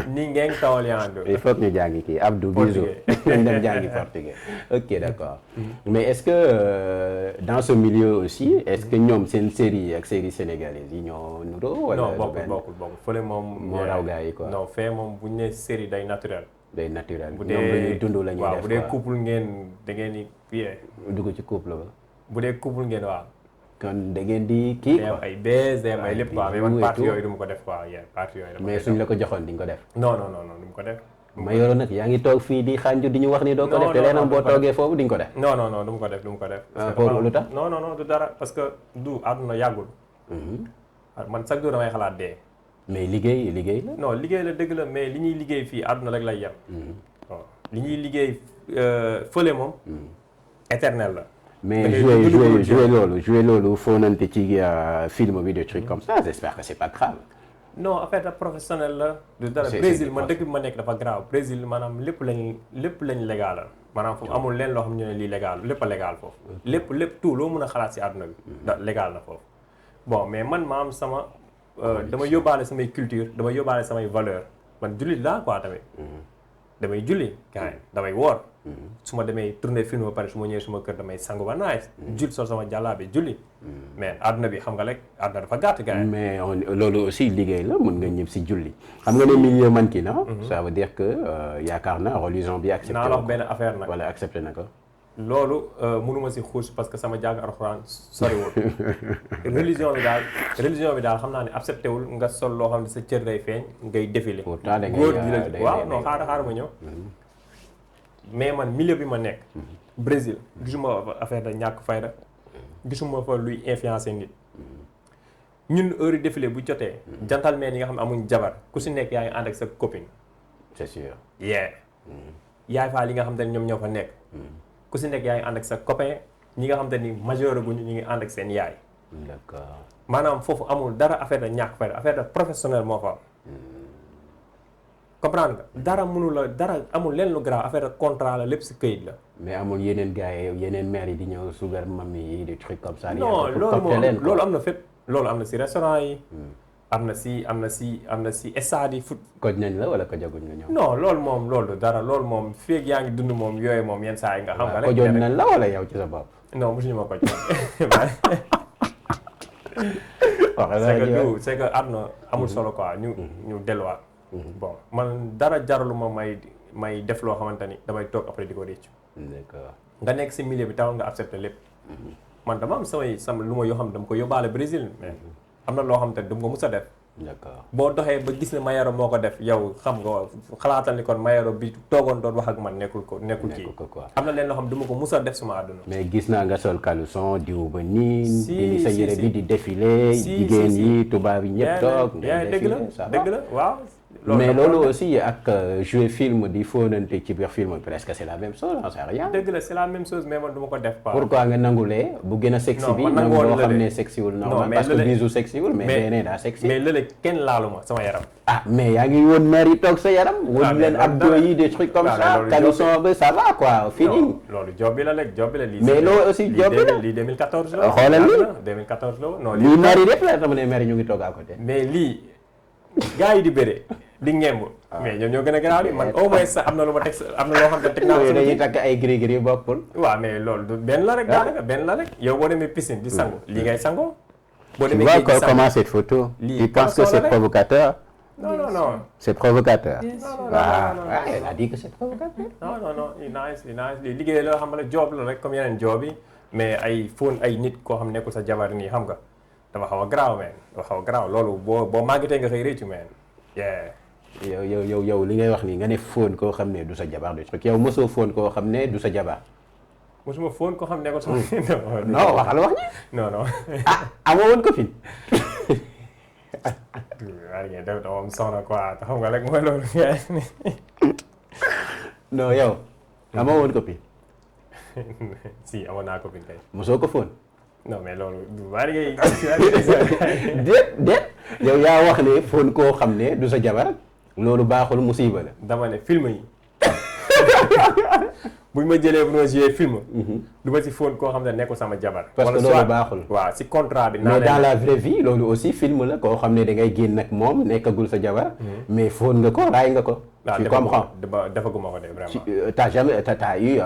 Ninguém Tá Olhando. il faut que ñu jàngi kii Abdou Bisou nañ dem jàngi portugais. ok d'accord mais est-ce que dans ce milieu aussi est-ce que ñoom seen série ak série sénégalaise yi ñoo nuroo. wala non bokkul fële moom. moo raw gars yi quoi. non fee moom bu ñu nee série day naturel. day naturel bu dee ñoom la ñuy dund la ñuy def waaw bu dee couple ngeen da ngeen di kii. dugg ci couple ba. bu dee couple ngeen waaw. kon da ngeen di kii quoi. ay bees day am ay lépp quoi mais man partie yooyu du ma ko def quoi partie yooyu. mais suñ la ko joxoon di nga ko def. non du ma ko def. Mayoro nag yaa ngi toog fii di xànju di ñu wax ni doo ko def te leenam boo toogee foofu di nga ko def. non du ma ko def pour lu tax. non du dara parce que du àdduna yàggul. man chaque jour damay xalaat dee. mais liggéey la. non liggéey la dëgg la mais li ñuy liggéey fii àdduna rek lay yem. li ñuy liggéey fële moom. éternel la. mais jouer loolu fóonante ci film bi de trucs comme ça j'espère que c'est pas grave. non affaire professionnel la. du dara Brésil man dëkk bi ma nekk dafa grave Brésil maanaam lépp lañ légalal maanaam foofu amul leen loo xam ne lii légal lépp a légal foofu. lépp tout loo mën a xalaat si àdduna bi. légal na foofu bon mais man ma am sama. dama yóbbaale samay culture dama yóbbaale samay valeur man jullit laa quoi tamit. damay julli gars damay woor. su ma demee tourner film ba pare su ma ñëwee suma kër damay sangu ba nice. jul sol sama jàllaabe julli. mais àdduna bi xam nga rek àdduna dafa gàtt gars yi. mais loolu aussi liggéey la mën nga ñëpp si julli. xam nga ne milieu mannequin na. ça veut dire que yaakaar na religion bi accepté naa la wax benn affaire nag. wala accepté na ko. loolu mënuma si xuus parce que sama jàng alxuraan soriwul. religion bi daal xam naa ne accepté wul nga sol loo xam ne sa cër day feeñ ngay défilé. pourtant da ngay góor gi la waaw non xaaral ma ñëw. mais man milieu bi ma nekk. Brésil gisuma fa affaire da ñàkk fayda gisuma fa luy influencer nit ñun heure défilé bu jotee gentleman yi nga xam ne amuñ jabar ku si nekk yaa ngi ànd ak sa copine. c'est sûr. yaay faa li nga xam te ne ñoom ñoo fa nekk ku si nekk yaa ngi ànd ak sa copain ñi nga xam te ni majeur guñu ñu ngi ànd ak seen yaay. d'accord. maanaam foofu amul dara affaire da ñàkk fayda affaire da professionnel moo fa am. comprendre nga dara mënu la dara amul leen lu grave affaire de contrat la lépp si këyit la. mais amul yeneen gars yi yeneen maires yi di ñëw sugar mami yi des trucs comme ça. non loolu am na fépp loolu am na si restaurant yi. am na si stade yi foot. koj nañ la wala kojaguñ la ñëw. non loolu moom loolu dara loolu moom feeg yaa ngi dund moom yooyu moom yenn saa yi nga xam nga rek. kojoon nañ la wala yow ci sa bopp. non mosuñu ma koj. c'est que àdduna amul solo quoi ñu delluwaat. bon man dara jaraluma may def loo xamante ni damay toog après di ko réccu. d'accord. nga nekk si milieu bi taw nga accepté lépp. man dama am sama lu ma yoo xam ne dama ko yóbbaale Brésil mais am na loo xam te dama ko mus a def. d'accord. boo doxee ba gis ne Mayoro moo ko def yow xam nga xalaatal ni kon Mayoro bi toogoon doon wax ak man nekkul kii. am na leen loo xam dama ko mus a def suma àdduna. mais gis naa nga sol caleçon diw ba niin. di sa yére bi di défilé. jigéen yi tubaab yi ñëpp toog. dëgg la waaw. mais loolu aussi ak jouer film di fóonante ci biir film presque c'est la même chose on sait rien. dëgg la c'est la même chose mais man du ma ko def pas. pourquoi nga nangulee bu gën a sexy bi. nangu boo xam ne sexy wul normal parce que bisu sexy wul mais beneen daa sexy. mais lële kenn laaluma sama yaram. ah mais yaa ngi woon maire yi toog sa yaram. woon leen abdo yi des trucs comme ça. caleçon ba ça va quoi fini. loolu job bi la rek job bi la lii. mais loolu aussi job bi la lii 2014 la. xoolal lii 2014 la non lii maire yi lépp la tam ne maire yi ñu ngi toog à côté. mais lii gars yi di bëre di ngemb. mais ñoom ñoo gën a garaaw di man au moins sax am na lu ma teg am na loo xam ne teg naa. dañuy takk ay gris-gris bokkul. waaw mais loolu benn la rek daanaka benn la rek yow boo demee piscine di sangu lii ngay sangoo. boo demee géej di sangu comment cette photo. tu penses que c'est provocateur. non. c'est provocateur. non elle a dit que c'est provocateur. non nice lii liggéey la xam ne job la rek comme yeneen job yi mais ay fóon ay nit koo xam nekkul sa jabar nii xam nga dafa xaw a garaaw man dafa xaw a garaaw loolu boo màggatee nga xëy réccu man yow li ngay wax nii nga ne fóon koo xam ne du sa jabar du truc yow mosoo fóon koo xam ne du sa jabar. mosuma fóon koo xam ne ko sama. non waxal wax ñi. non. amoo woon copine. waaw ngeen def dama am soxna quoi te xam nga rek mooy loolu. non yow. amoo woon copine. si amoon naa copine kay. mosoo ko fóon. non mais loolu du bari ngay. déet yow yaa wax ne fóon koo xam ne du sa jabar loolu baaxul musiba la. dama ne film yi buñ ma jëlee bu ma jouer film. du ma si fóon koo xam ne nekkul sama jabar. parce que loolu baaxul. waaw si contrat bi. mais dans la vraie vie loolu aussi film la koo xam ne da ngay génn ak moom nekkagul sa jabar. mais fóon nga ko raay nga ko. tu comprends defaguma ko de vraiment. t'as jamais t'as eu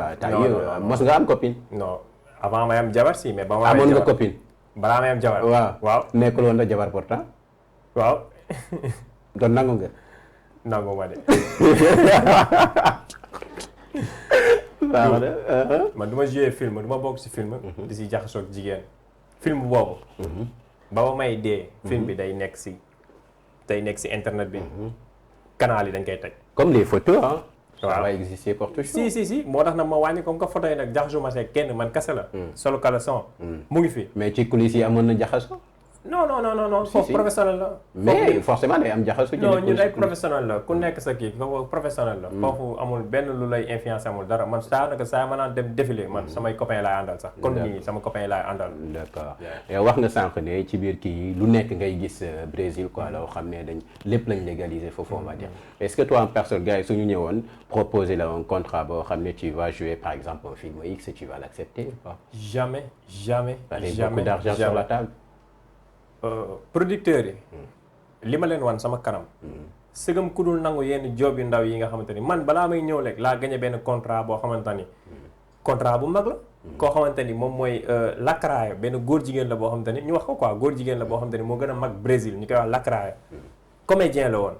mos nga am copine. non. avant may am jabar si mais ba ma amoon nga copine. balaa may am jabar. waaw nekkul woon na jabar pourtant. waaw. doon nangu nga. nangu ma de. waaw man du ma jouer film du ma bokk si film. di si jaxasoo ak jigéen. film boobu. ba ma may dee. film bi day nekk si internet bi. canal yi dañ koy teg. comme les photos ah. waaw ça va exister pour toujours. si moo tax nag ma wàññi comme que photo yi nag jaxasuma see kenn man kese la. solo caleçon. mu ngi fi. mais ci coulisses yi amoon na jaxaso. non. foofu professionnel la. mais forcément day am jaxaso. non ñun ay professionnel la ku nekk sa kii foofu professionnel la. foofu amul benn lu lay influence amul dara man saa ma naan dem défilé man samay copains laay àndal sax. kon nii sama copains laay àndal. d'accord yow wax nga sànq ne ci biir kii lu nekk ngay gis Brésil quoi loo xam ne lépp lañ légaliser foofu on va dire. est-ce que toi en personne gars yi suñu ñëwoon proposer la un contrat boo xam ne tu vas jouer par exemple un film X et tu vas l'accepter ou pas? jamais. beaucoup d'argent sur la table. producteurs yi. li ma leen wan sama kanam. sëgam ku dul nangu yenn job yu ndaw yi nga xamante ni man balaa may ñëw rek laa gagné benn contrat boo xamante ni contrat bu mag la. koo xamante ni moom mooy Lacraia benn góor jigéen la boo xamante ni ñu wax ko quoi góor jigéen la boo xamante ni moo gën a mag Brésil ñu koy wax Lacraia. comédien la woon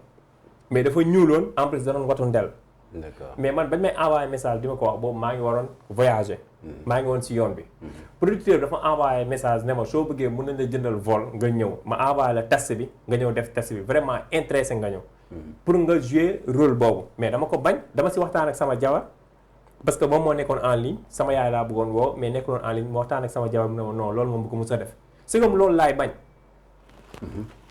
mais dafa ñuuloon en plus da doon watu ndel. d'accord mais man bañ may envoyé message di ma ko wax boobu maa ngi waroon voyager. maa ngi woon si yoon bi. producteur dafa envoyé message ne ma soo bëggee mën nañ la jëndal vol nga ñëw ma envoyé la test bi nga ñëw def test bi vraiment intéressé nga ñëw. pour nga jouer rôle boobu mais dama ko bañ dama si waxtaan ak sama jabar parce que moom moo nekkoon en ligne sama yaay laa bëggoon woo mais nekkoon en ligne moo waxtaan ak sama jabar mu ne ma non loolu moom bu ko mos a def c'est comme loolu laay bañ.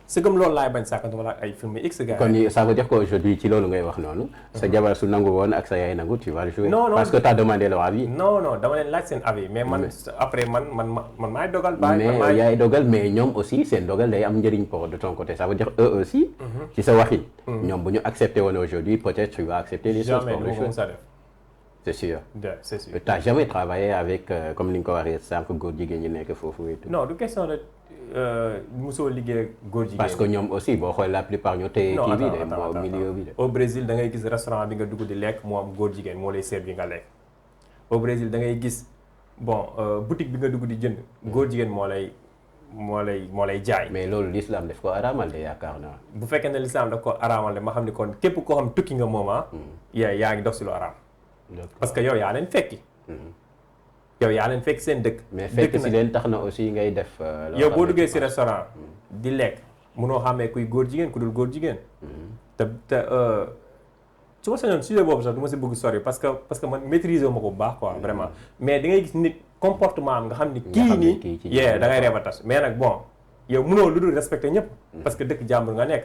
c'est comme loolu laay bañ sàkkantuma la ay film X gars kon ça veut dire qu'aujourd'hui ci loolu ngay wax noonu. sa jabar su nangu woon ak sa yaay nangu tu vas le jouer. non parce que tu as demandé leur avis. non dama leen laaj seen avis mais man après man maay dogal. mais yaay dogal mais ñoom aussi seen dogal day am njëriñ pour de ton côté ça veut dire eux aussi. ci sa waxin. ñoom bu ñu accepté woon aujourd'hui peut-être tu vas accepter les choses pour le jouer. c'est sûr. c'est sûr. t'as jamais travaillé avec comme ni nga ko waxee sànq góor jigéen ñi nekk foofu et tout. non du question de mosoo liggéey góor jigéen. parce que ñoom aussi boo xoolee la plupart ñoo téye kii bi de moo milieu bi de. au Brésil da ngay gis restaurant bi nga dugg di lekk moo am góor jigéen moo lay servir nga lekk. au Brésil da ngay gis bon boutique bi nga dugg di jënd góor jigéen moo lay jaay. mais loolu l'islam daf ko araamal de yaakaar naa. bu fekkee ne l'islam daf ko araamal de ma xam ni kon képp koo xam tukki nga moom yaa ngi dox si lu araam. parce que yow yaa leen fekki. yow yaa leen fekk seen dëkk. mais fekk si leen tax na aussi ngay def. yow boo duggee si restaurant di lekk mënoo xàmmee kuy góor jigéen ku dul góor jigéen. te su ma sañoon sujet boobu sax du ma si bëgg sori parce que man maîtriser wu ma ko bu baax quoi vraiment mais da ngay gis nit comportement am nga xam ni kii nii yee da ngay reeb a tas mais nag bon yow mënoo lu dul respecté ñëpp. parce que dëkk jàmbur nga nekk.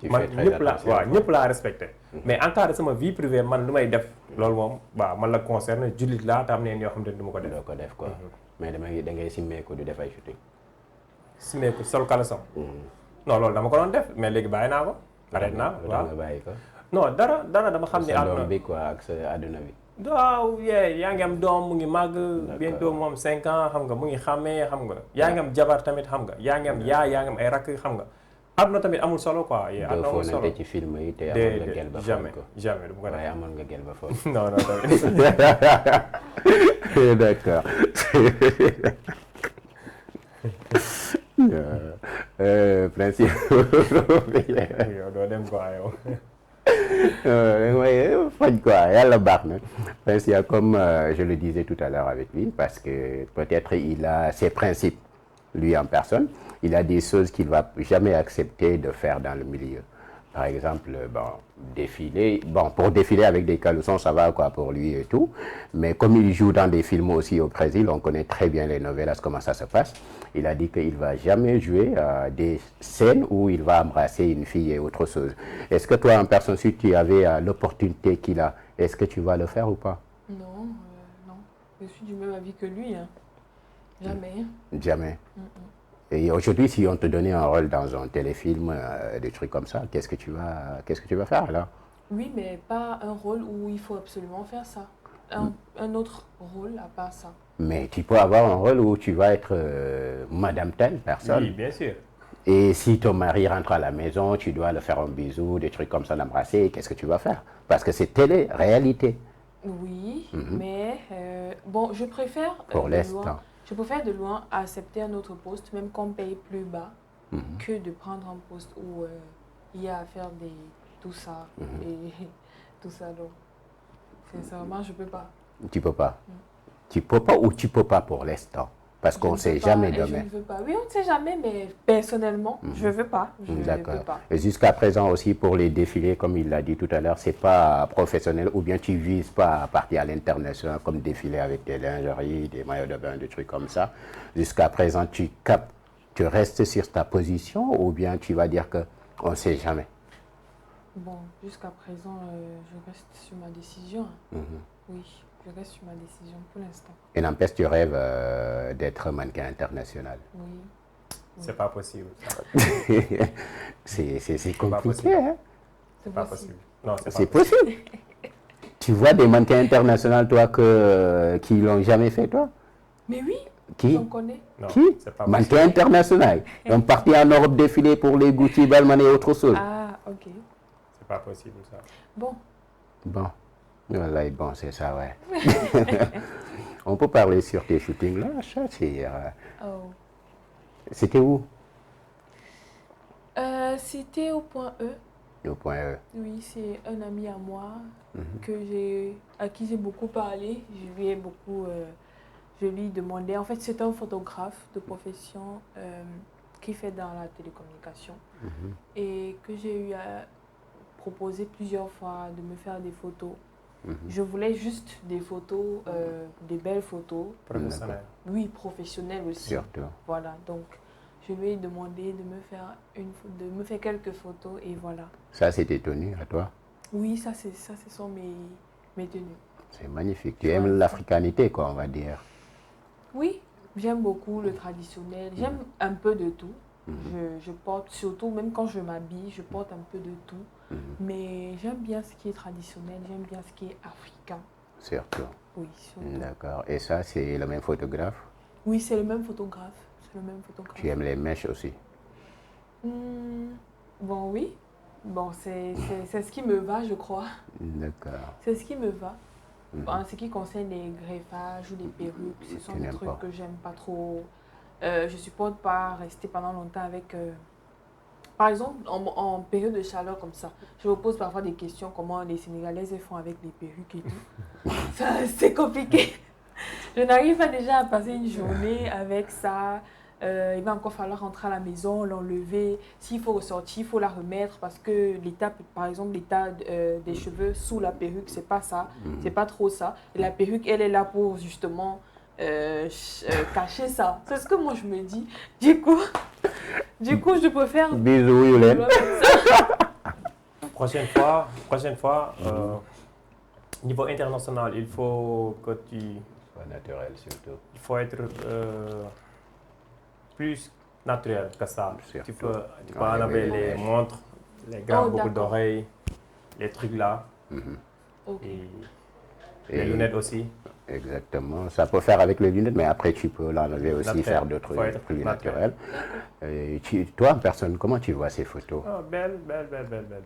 man ñëpp laa respecté. mais en cas de sama vie privée man lu may def loolu moom waaw man la concerne jullit laa te am na yoo xam ne du ma ko def. doo ko def quoi mais da ngay simmeeku di def ay shooting. simmeeku sol caleçon. non loolu dama ko doon def mais léegi bàyyi naa ko. arrêté naa waaw nga bàyyi ko. non dara dama xam ne. àdduna bi quoi ak sa àdduna bi. waaw yaa ngi am doom mu ngi màgg. bientôt moom 5 ans xam nga mu ngi xàmmee xam nga. yaa ngi am jabar tamit xam nga yaa ngi am yaa ngi am ay rakk xam nga. àdduna tamit amul solo quoi. àdduna amul solo ci film yi te amoon nga gel ba jamais jamais du ma ko def. waaye amoon nga gel ba foofu. non d'accord. principe. yow doo dem quoi yow. mooy faj quoi yàlla baax na. principe comme je le disais tout à l'heure avec lui parce que peut-être il a ses principes lui en personne. Il a des choses qu'il va jamais accepter de faire dans le milieu. Par exemple, défiler. Bon, pour défiler avec des caleçons, ça va quoi pour lui et tout. Mais comme il joue dans des films aussi au Brésil, on connaît très bien les novelas, comment ça se passe. Il a dit qu'il va jamais jouer des scènes où il va embrasser une fille et autre chose. Est-ce que toi, en personne, si tu avais l'opportunité qu'il a, est-ce que tu vas le faire ou pas? Non. Je suis du même avis que lui. Hein. Jamais. Jamais. Et aujourd'hui, si on te donnait un rôle dans un téléfilm, des trucs comme ça, qu'est-ce que tu vas faire alors? Oui, mais pas un rôle où il faut absolument faire ça. Un autre rôle à part ça. Mais tu peux avoir un rôle où tu vas être Madame telle personne. Oui, bien sûr. Et si ton mari rentre à la maison, tu dois le faire un bisou, des trucs comme ça, l'embrasser, qu'est-ce que tu vas faire? Parce que c'est télé-réalité. Oui, mais bon, je préfère... Pour l'instant. Je préfère de loin accepter un autre poste, même qu'on paye plus bas, que de prendre un poste où il y a à faire tout ça et tout ça. Donc, sincèrement, je ne peux pas. Tu ne peux pas. Tu ne peux pas ou tu ne peux pas pour l'instant? Parce qu'on ne sait jamais demain. Je ne veux pas. Oui, on ne sait jamais, mais personnellement, je ne veux pas. D'accord. Et jusqu'à présent aussi, pour les défilés, comme il l'a dit tout à l'heure, ce n'est pas professionnel ou bien tu ne vises pas à partir à l'international comme défiler avec des lingeries, des maillots de bain, des trucs comme ça. Jusqu'à présent, tu restes sur ta position ou bien tu vas dire qu'on ne sait jamais? Bon, jusqu'à présent, je reste sur ma décision. Oui. Je reste sur ma décision pour l'instant. Et n'empêche, tu rêves d'être mannequin international? Oui. C'est pas possible. c'est compliqué, hein? C'est pas possible. Non, c'est possible. Tu vois des mannequins internationaux, toi, qui ne l'ont jamais fait, toi? Mais oui, qui? j'en connais. Non, qui? Mannequin international. Ils sont partis en Europe défiler pour les Gucci, Balmain et autre chose. Ah, ok. C'est pas possible, ça. Bon. Voilà, bon, c'est ça, ouais. On peut parler sur tes shootings là, C'était où? C'était au point E. Au point E. Oui, c'est un ami à moi à qui j'ai beaucoup parlé. Je lui demandais, en fait c'est un photographe de profession qui fait dans la télécommunication et que j'ai eu à proposer plusieurs fois de me faire des photos Je voulais juste des photos, des belles photos. Professionnelles. Oui, professionnelles aussi. Surtout. Voilà, donc je lui ai demandé de me faire quelques photos et voilà. Ça, c'est tes tenues à toi? Oui, ça, ce sont mes tenues. C'est magnifique. Tu aimes l'africanité, quoi, on va dire. Oui, j'aime beaucoup le traditionnel. J'aime un peu de tout. Je porte, surtout, même quand je m'habille, je porte un peu de tout. Mais j'aime bien ce qui est traditionnel, j'aime bien ce qui est africain. Surtout. Oui, surtout. D'accord. Et ça, c'est le même photographe? Oui, c'est le même photographe. C'est le même photographe. Tu aimes les mèches aussi? Bon, oui. Bon, c'est ce qui me va, je crois. D'accord. C'est ce qui me va. En ce qui concerne les greffages ou les perruques, ce sont des trucs que j'aime pas trop. Je supporte pas rester pendant longtemps avec... Par exemple, en période de chaleur comme ça, je me pose parfois des questions comment les Sénégalaises font avec les perruques et tout. C'est compliqué. Je n'arrive pas déjà à passer une journée avec ça. Il va encore falloir rentrer à la maison, l'enlever. S'il faut ressortir, il faut la remettre parce que l'état, par exemple, l'état des cheveux sous la perruque, c'est pas ça. C'est pas trop ça. Et la perruque, elle est là pour justement cacher ça. C'est ce que moi je me dis. Du coup, je préfère... Bisous, Yolène. Prochaine fois, niveau international, il faut que tu... Pas naturel, surtout. Il faut être plus naturel que ça. Tu peux enlever les montres, les grands boucles d'oreilles, les trucs là. Et les lunettes aussi. Exactement. Ça peut faire avec les lunettes, mais après tu peux l'enlever aussi, faire d'autres trucs plus naturels. Toi, en personne, comment tu vois ces photos? Belle.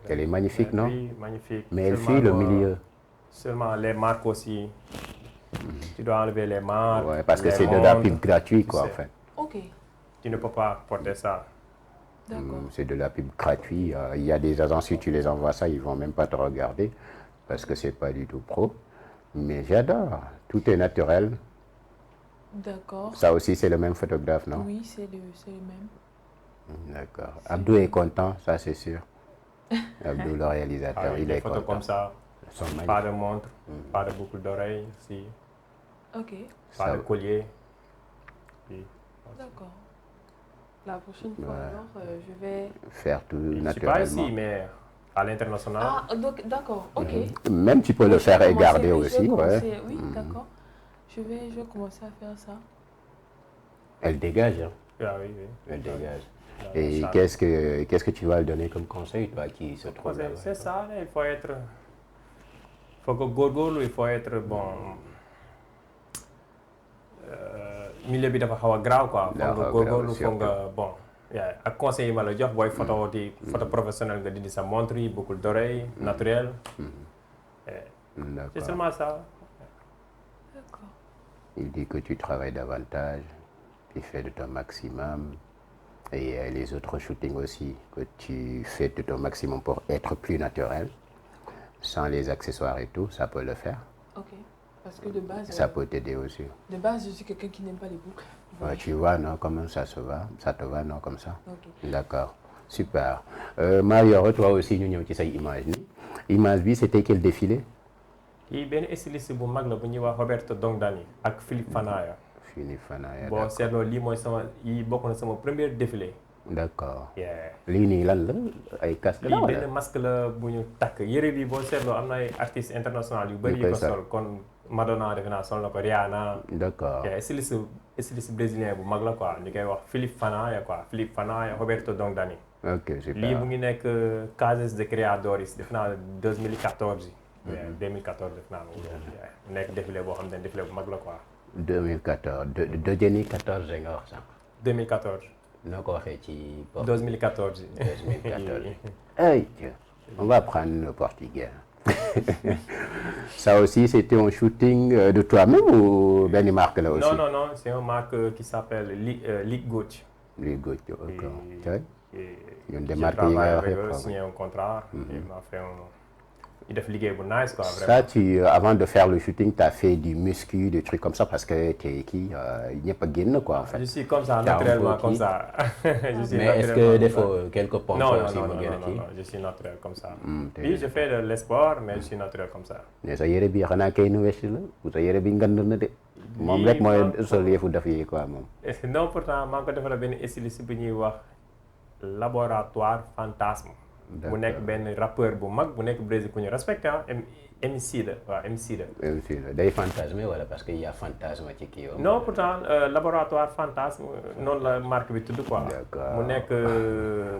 Elle est magnifique, non? Oui, magnifique. Mais elle fuit le milieu. Seulement les marques aussi. Tu dois enlever les marques. Ouais, parce que c'est de la pub gratuite, quoi, en fait. Ok. Tu ne peux pas porter ça. D'accord. C'est de la pub gratuite. Il y a des agences, si tu les envoies ça, ils ne vont même pas te regarder parce que c'est pas du tout pro. Mais j'adore. Tout est naturel. D'accord. Ça aussi, c'est le même photographe, non? Oui, c'est le même. D'accord. Abdou est content, ça c'est sûr. Abdou, le réalisateur, il est content. Des photos comme ça. Pas de montre, pas de boucle d'oreille, si. Ok. Pas de collier. D'accord. La prochaine fois, alors, je vais... faire tout naturellement. Je ne suis pas ici, mais à l'international. Ah, donc, d'accord, ok. Même tu peux le faire et garder aussi. Oui, d'accord. Je vais commencer à faire ça. Elle dégage, hein? Ah, oui. Elle dégage. Et qu'est-ce que tu vas lui donner comme conseil, toi, qui se trouve là? C'est ça, il faut être... Il faut que góorgóorlu, il faut être bon... milieu bi dafa xaw a graaw quoi. Foog nga góorgóorlu, foog nga bon. ak conseil yi ma la jox booy photo di photo professionnel nga dindi sa montre yi, boucle d'oreille, naturel. C'est seulement ça. D'accord. Il dit que tu travailles davantage, tu fais de ton maximum. Et les autres shootings aussi, que tu fais de ton maximum pour être plus naturel. Sans les accessoires et tout, ça peut le faire. Ok. Parce que de base... Ça peut t'aider aussi. De base, je suis quelqu'un qui n'aime pas les boucles. Ouais, tu vois, non, comment ça se va? Ça te va, non, comme ça? Ok. D'accord. Super. Mario, toi aussi, nous avons cette image. Image, c'était quel défilé? Il y a un styliste bu mag la bu ñuy wax Roberto Dongdani ak Philippe Fanaya. Philippe Fanaya. Bon, c'est lii mooy sama yi bokk na sama premier défilé. D'accord. lii nii lan la ay casque la wala lii benn masque la bu ñu takk yëre bi boo seetloo am na ay artistes internationaux yu bëri yu ko sol kon Madonna defe naa sol na ko Rihanna. D'accord. styliste brésilien bu mag la quoi ñu koy wax Philippe Fanaya quoi Philippe Fanaya Roberto Dongdani. Ok, super. lii mu ngi nekk Casas de Criadores defe naa 2014. 2014 def naa mu nekk défilé boo xam ne défilé bu mag la quoi. 2014 de Jenny 14 nga wax sax. 2014. noo ko waxee ci. 2014. 2014. Hey, on va prendre le portugais. Ça aussi, c'était un shooting de toi-même ou ben une marque là aussi? Non, c'est une marque qui s'appelle Lick Gucci. Lick Gucci, d'accord. Une des marques qui a signé un contrat. Il m'a fait def liggéey bu nice quoi vraiment. Ça avant de faire le shooting tu as fait du muscu des trucs comme ça parce que t'es kii ñëpp a génn quoi en fait. Je suis comme ça naturellement comme ça. Je suis mais est-ce que defoo quelques pompes aussi non, je suis naturel comme ça. Oui je fais de sport mais je suis naturel comme ça. mais sa yére bi xanaa kay nu west la ou sa yére bi ngand na de. moom rek mooy sol yëfu def yi quoi moom. non pourtant maa ngi ko defal benn styliste bu ñuy wax laboratoire fantasme. bu nekk benn rappeur bu mag bu nekk Brésil ku ñu respecté ah MC la waaw MC la. MC la day fantasme wala parce que y a fantasme ci kii yow. non pourtant laboratoire fantasme noonu la marque bi tudd quoi. mu nekk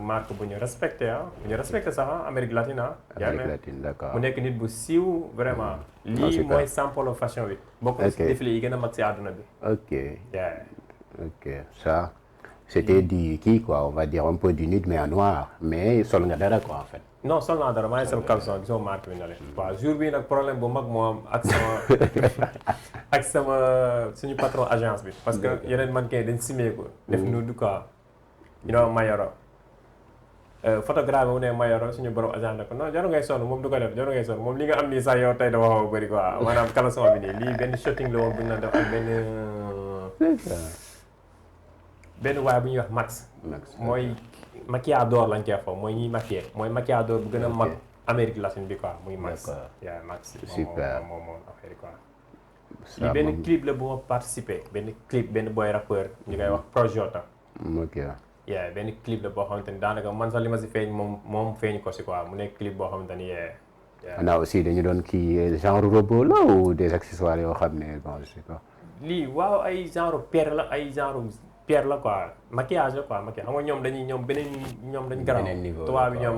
marque bu ñu respecté ah bu ñu respecté sax ah Amérique latine ah. Amérique latine d'accord mu nekk nit bu siiw vraiment. lii mooy sample fashion bi. bokk na ci défilé yi gën a mag si àdduna bi. ok ça. C'était du kii quoi on va dire un peu du nude mais en noir mais sol nga dara quoi en fait. non sol naa dara maa ngi sol caleçon gisoo marque bi na leen. waaw jour bii nag problème bu mag moo am ak sama suñu patron agence bi. parce que yeneen mannequin dañ simee ko. def nude quoi. you know Mayoro. photographe mu ne Mayoro suñu borom agence ne ko non jaru ngay sonn moom du ko def jaru ngay sonn moom li nga am nii sax yow tey dafa xaw a bëri quoi maanaam caleçon bi nii lii benn shooting la woon bu ñu la def ak benn waaye bu ñuy wax Max mooy maquillador lañ koy wax mooy ñuy maquiller mooy maquillador bu gën a mag Amérique latine bi quoi muy Max. Max super moom affaire quoi. lii benn clip la bu ma participé benn clip benn boy rappeur ñu koy wax Projota. ok. benn clip la boo xamante ni daanaka man sax li ma si feeñ moom feeñ ko si quoi mu nekk clip boo xamante ni xanaa aussi dañu doon kii genre robot la ou des accessoires yoo xam ne bon je sais pas. lii waaw ay genre pierre la ay genre. pierre la quoi maquillage la quoi maquillage xam nga ñoom dañu garaaw tubaab bi ñoom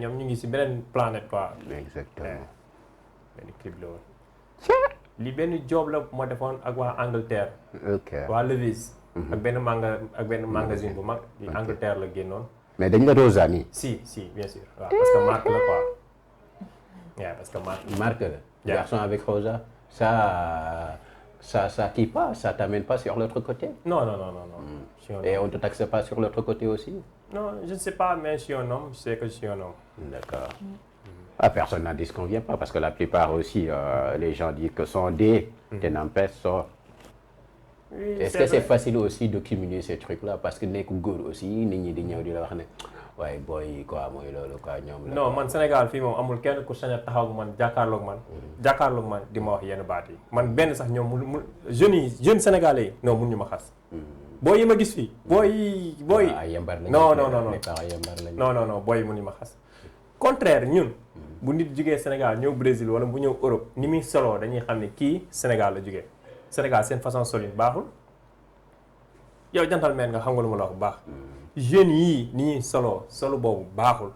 ñoom ñu ngi si beneen planète quoi. exactement. benn clip la woon. li benn job la moo defoon ak waa Angleterre. ok waa Levi's. ak benn magazine bu mag. di Angleterre la génnoon. mais dañ la Rosa nii. si bien sûr waaw parce que marque la quoi. parce que marque la. garçon avec Rosa ça qui passe, ça t'amène pas sur l'autre côté? Non. Et on te taxe pas sur l'autre côté aussi? Non, je ne sais pas, mais je suis un homme, je sais que je suis un homme. D'accord. Personne n'en disconvient pas, parce que la plupart aussi, les gens disent que sont des n'empêche ça. Oui, est-ce que c'est facile aussi de cumuler ces trucs-là? Parce que nekk góor aussi, nit ñi di ñëw di la wax ne waaye booy quoi mooy loolu quoi ñoom la. non man Sénégal fii moom amul kenn ku sañ a taxaw man jàkkaarloog man di ma wax yenn baat yi man benn sax ñoom mu jeunes sénégalais yi non mun ñu ma xas. booy yi ma gis fii booy. ay yambar lañu non booy yi mun ñu ma xas. contraire ñun bu nit jugee Sénégal ñëw Brésil wala bu ñëw Europe ni muy soloo dañuy xam ne kii Sénégal la jugee Sénégal seen façon solin baaxul yow gentleman nga xam nga lu ma la wax bu baax. jeunes yii ni ñuy solo boobu baaxul.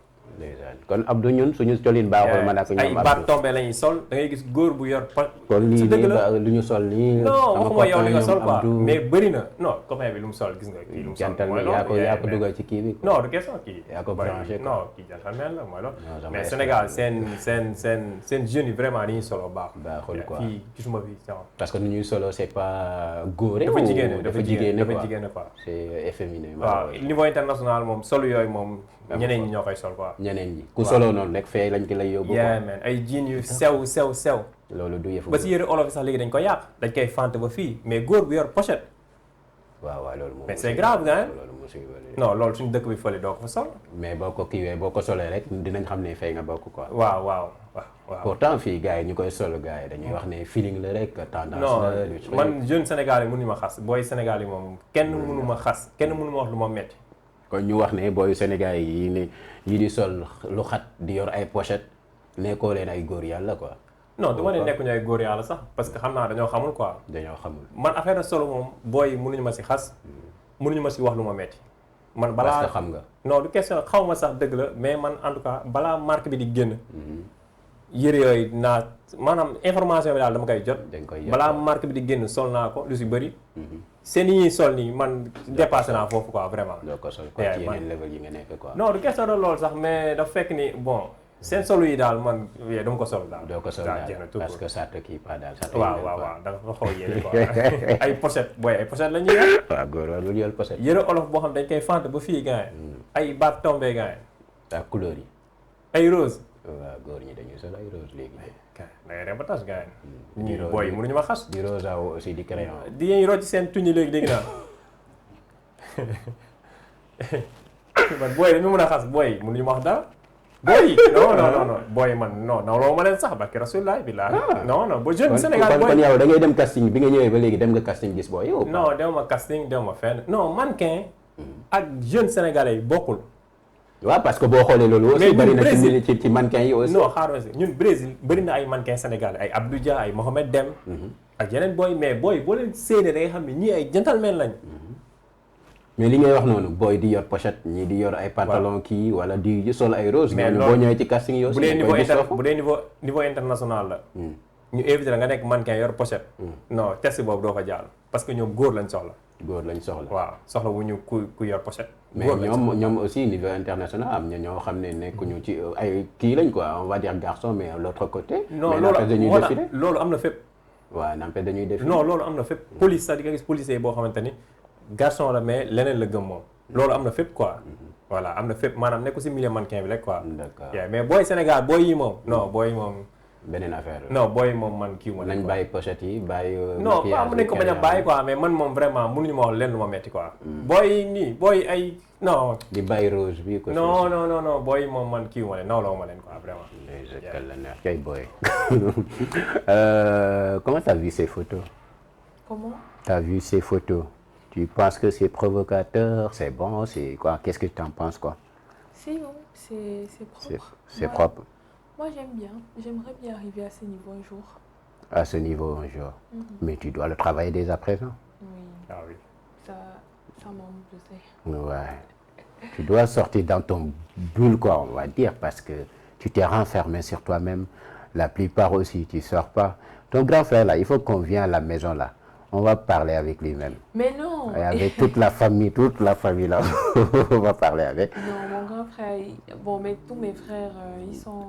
kon Abdou ñun suñu colin baaxul man ak ñoom ay baat tombé lañuy sol da ngay gis góor bu yor kon lii nii lu ñu sol nii. non waxuma yow li nga sol quoi mais bëri na non copain bi lu mu sol gis nga kii lu mu sol. mooy loolu yaa ko dugal ci kii bi. non du question kii. yaa ko branché non kii gentleman la mooy loolu. mais Sénégal seen jeunes yi vraiment ni ñuy solo baaxul quoi fii gisuma fi parce que nu ñuy solo c'est pas góore. dafa jigéen quoi c'est efféminé. waaw niveau international moom solo yooyu moom. ñeneen ñi ñoo koy sol quoi. ñeneen ñi ku solo noonu rek fee lañ ko lay yóbbu. man ay jean yu sew. loolu du yëfu ba si yëre olof yi sax léegi dañ ko yàq dañ koy fente ba fii mais góor bu yor pochette. waaw loolu moom. mais c'est grave nga loolu non loolu suñu dëkk bi fële doo ko fa sol. mais boo ko kiiwee boo ko solee rek dinañ xam ne fay nga bokk quoi. waaw. pourtant fii gars yi ñu koy solo gars yi dañuy wax ne feeling la rek tendance la. non man jeune Sénégal yi mënuñu ma xas booy Sénégal yi moom kenn mënu ma xas kenn mënu ma wax lu ma metti kon ñu wax ne booy Sénégal yi ne ñi di sol lu xat di yor ay pochette nekkoo leen ay góor yàlla quoi. non du ma ne nekkuñu ay góor yàlla sax parce que xam naa dañoo xamul quoi. dañoo xamul man affaire solo moom booy mënuñu ma si xas mënuñu ma si wax lu ma metti man balaa parce que xam nga. non du question xaw ma sax dëgg la mais man en tout cas balaa marque bi di génn. yëre yooyu naa maanaam information bi daal dama koy jot. balaa marque bi di génn sol naa ko lu si bëri. seen yi ñuy sol nii man dépassé naa foofu quoi vraiment. doo ko sol quoi ci yeneen level yi nga nekk quoi. non du question de loolu sax mais dafa fekk ni bon seen solo yi daal man dama ko sol daal. doo ko sol daal parce que ça te kii pas daal. waaw da nga fa xaw yéene quoi ay pochette booy ay pochette la ñuy yor. waaw góor war lu yor pochette. yëre olof boo xam dañ koy fente ba fii gars yi. ay baat tombé gars yi. ak couleur yi. ay rose. waaw góor ñi dañuy sol ay rose léegi. da ngay dem ba tas gars yi. ñii booy mënuñu ma xas. di rosa aussi di crayon. di ngeen rocc seen tuñi léegi dégg naa. man booy dañu mën a xas booy mënuñu ma wax dara. booy non booy man non loo ma leen sax barke Rasulullah billahi. non ba jeune Sénégal booy kon yow da ngay dem casting bi nga ñëwee ba léegi dem nga casting gis booy yow. non dem ma casting dem ma fenn non mannequin ak jeune sénégalais yi bokkul. waaw parce que boo xoolee loolu aussi bari na ci mannequin yi aussi. non xaaral si ñun Brésil bari na ay mannequin sénégalais ay Abdou Dia ay Mohamed Dem. ak yeneen booy mais booy boo leen séenee da ngay xam ne ñii ay gentleman lañ. mais li ngay wax noonu booy di yor pochette ñii di yor ay pantalon kii wala di sol ay rose. mais boo ñëwee ci casting yi aussi. bu dee niveau international la. ñu invité la nga nekk mannequin yor pochette. non test boobu doo ko jàll parce que ñoom góor lañ soxla. góor lañ soxla. waaw soxla wu ñu ku yor pochette. mais ñoom aussi niveau international am na ñoo xam ne nekkuñu ci ay kii lañ quoi on va dire garçon mais l'autre côté. non loolu am na fépp. waaw n'empêche dañuy défilé. non loolu am na fépp. police sax di nga gis policier boo xamante ni garçon la mais leneen la gëm moom. loolu am na fépp quoi. voilà am na fépp maanaam nekku si milieu mannequin bi rek quoi. d'accord mais booy Sénégal booy yi moom. non booy moom. beneen affaire la. non booy moom man kii ma. nañ bàyyi pochette yi bàyyi. non pas mu nañ ko bañ a bàyyi quoi mais man moom vraiment mënuñu ma wax lenn lu ma metti quoi. booy nii booy ay non. di bàyyi rose bi ko. non booy moom man kii ma leen nawloo ma leen quoi vraiment. kal la neex kay booy. Comment t'as vu ces photos? Comment? T'as vu ces photos? Tu penses que c'est provocateur, c'est bon, c'est quoi? Qu'est-ce que tu en penses quoi? C'est bon, c'est propre. C'est propre. Moi j'aime bien, j'aimerais bien arriver à ce niveau un jour. À ce niveau un jour. Mais tu dois le travailler dès à présent. Oui. Ah oui. Ça manque, je sais. Ouais. Tu dois sortir dans ton bulle quoi, on va dire, parce que tu t'es renfermé sur toi-même. La plupart aussi, tu sors pas. Ton grand frère là, il faut qu'on vienne à la maison là. On va parler avec lui-même. Mais non. Et avec toute la famille là, on va parler avec. Non, mon grand frère, mais tous mes frères, ils sont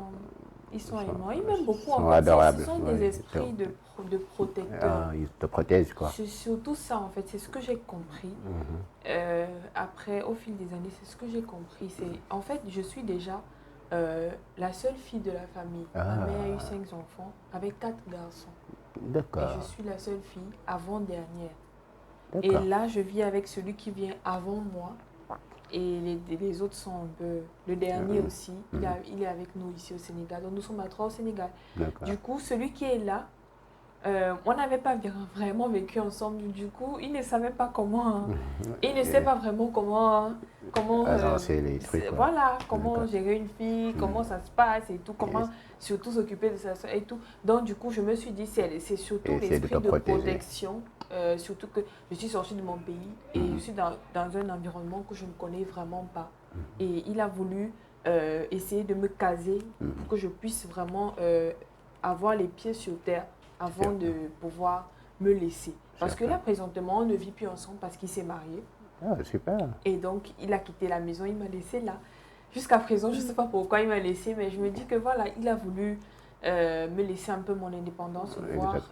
aimants. Ils m'aiment beaucoup. Ils sont adorables. Ce sont des esprits de protecteurs. Ah, ils te protègent quoi. C'est surtout ça en fait, c'est ce que j'ai compris. Après, au fil des années, c'est ce que j'ai compris. En fait, je suis déjà la seule fille de la famille. Ma mère a eu 5 enfants avec 4 garçons. D'accord. Et je suis la seule fille avant-dernière. Et là, je vis avec celui qui vient avant moi. Et les autres sont un peu... Le dernier aussi, il est avec nous ici au Sénégal. Donc nous sommes à 3 au Sénégal. Du coup, celui qui est là, on n'avait pas vraiment vécu ensemble. Du coup, il ne savait pas comment... il ne sait pas vraiment comment avancer les trucs. Voilà, comment gérer une fille, comment ça se passe et tout, comment surtout s'occuper de sa soeur et tout. Donc du coup, je me suis dit, c'est surtout l'esprit de protection. Surtout que je suis sortie de mon pays et je suis dans un environnement que je ne connais vraiment pas. Et il a voulu essayer de me caser pour que je puisse vraiment avoir les pieds sur terre avant de pouvoir me laisser. Parce que là, présentement, on ne vit plus ensemble parce qu'il s'est marié. Ah, super. Et donc, il a quitté la maison, il m'a laissé là. Jusqu'à présent, je ne sais pas pourquoi il m'a laissé, mais je me dis que voilà, il a voulu me laisser un peu mon indépendance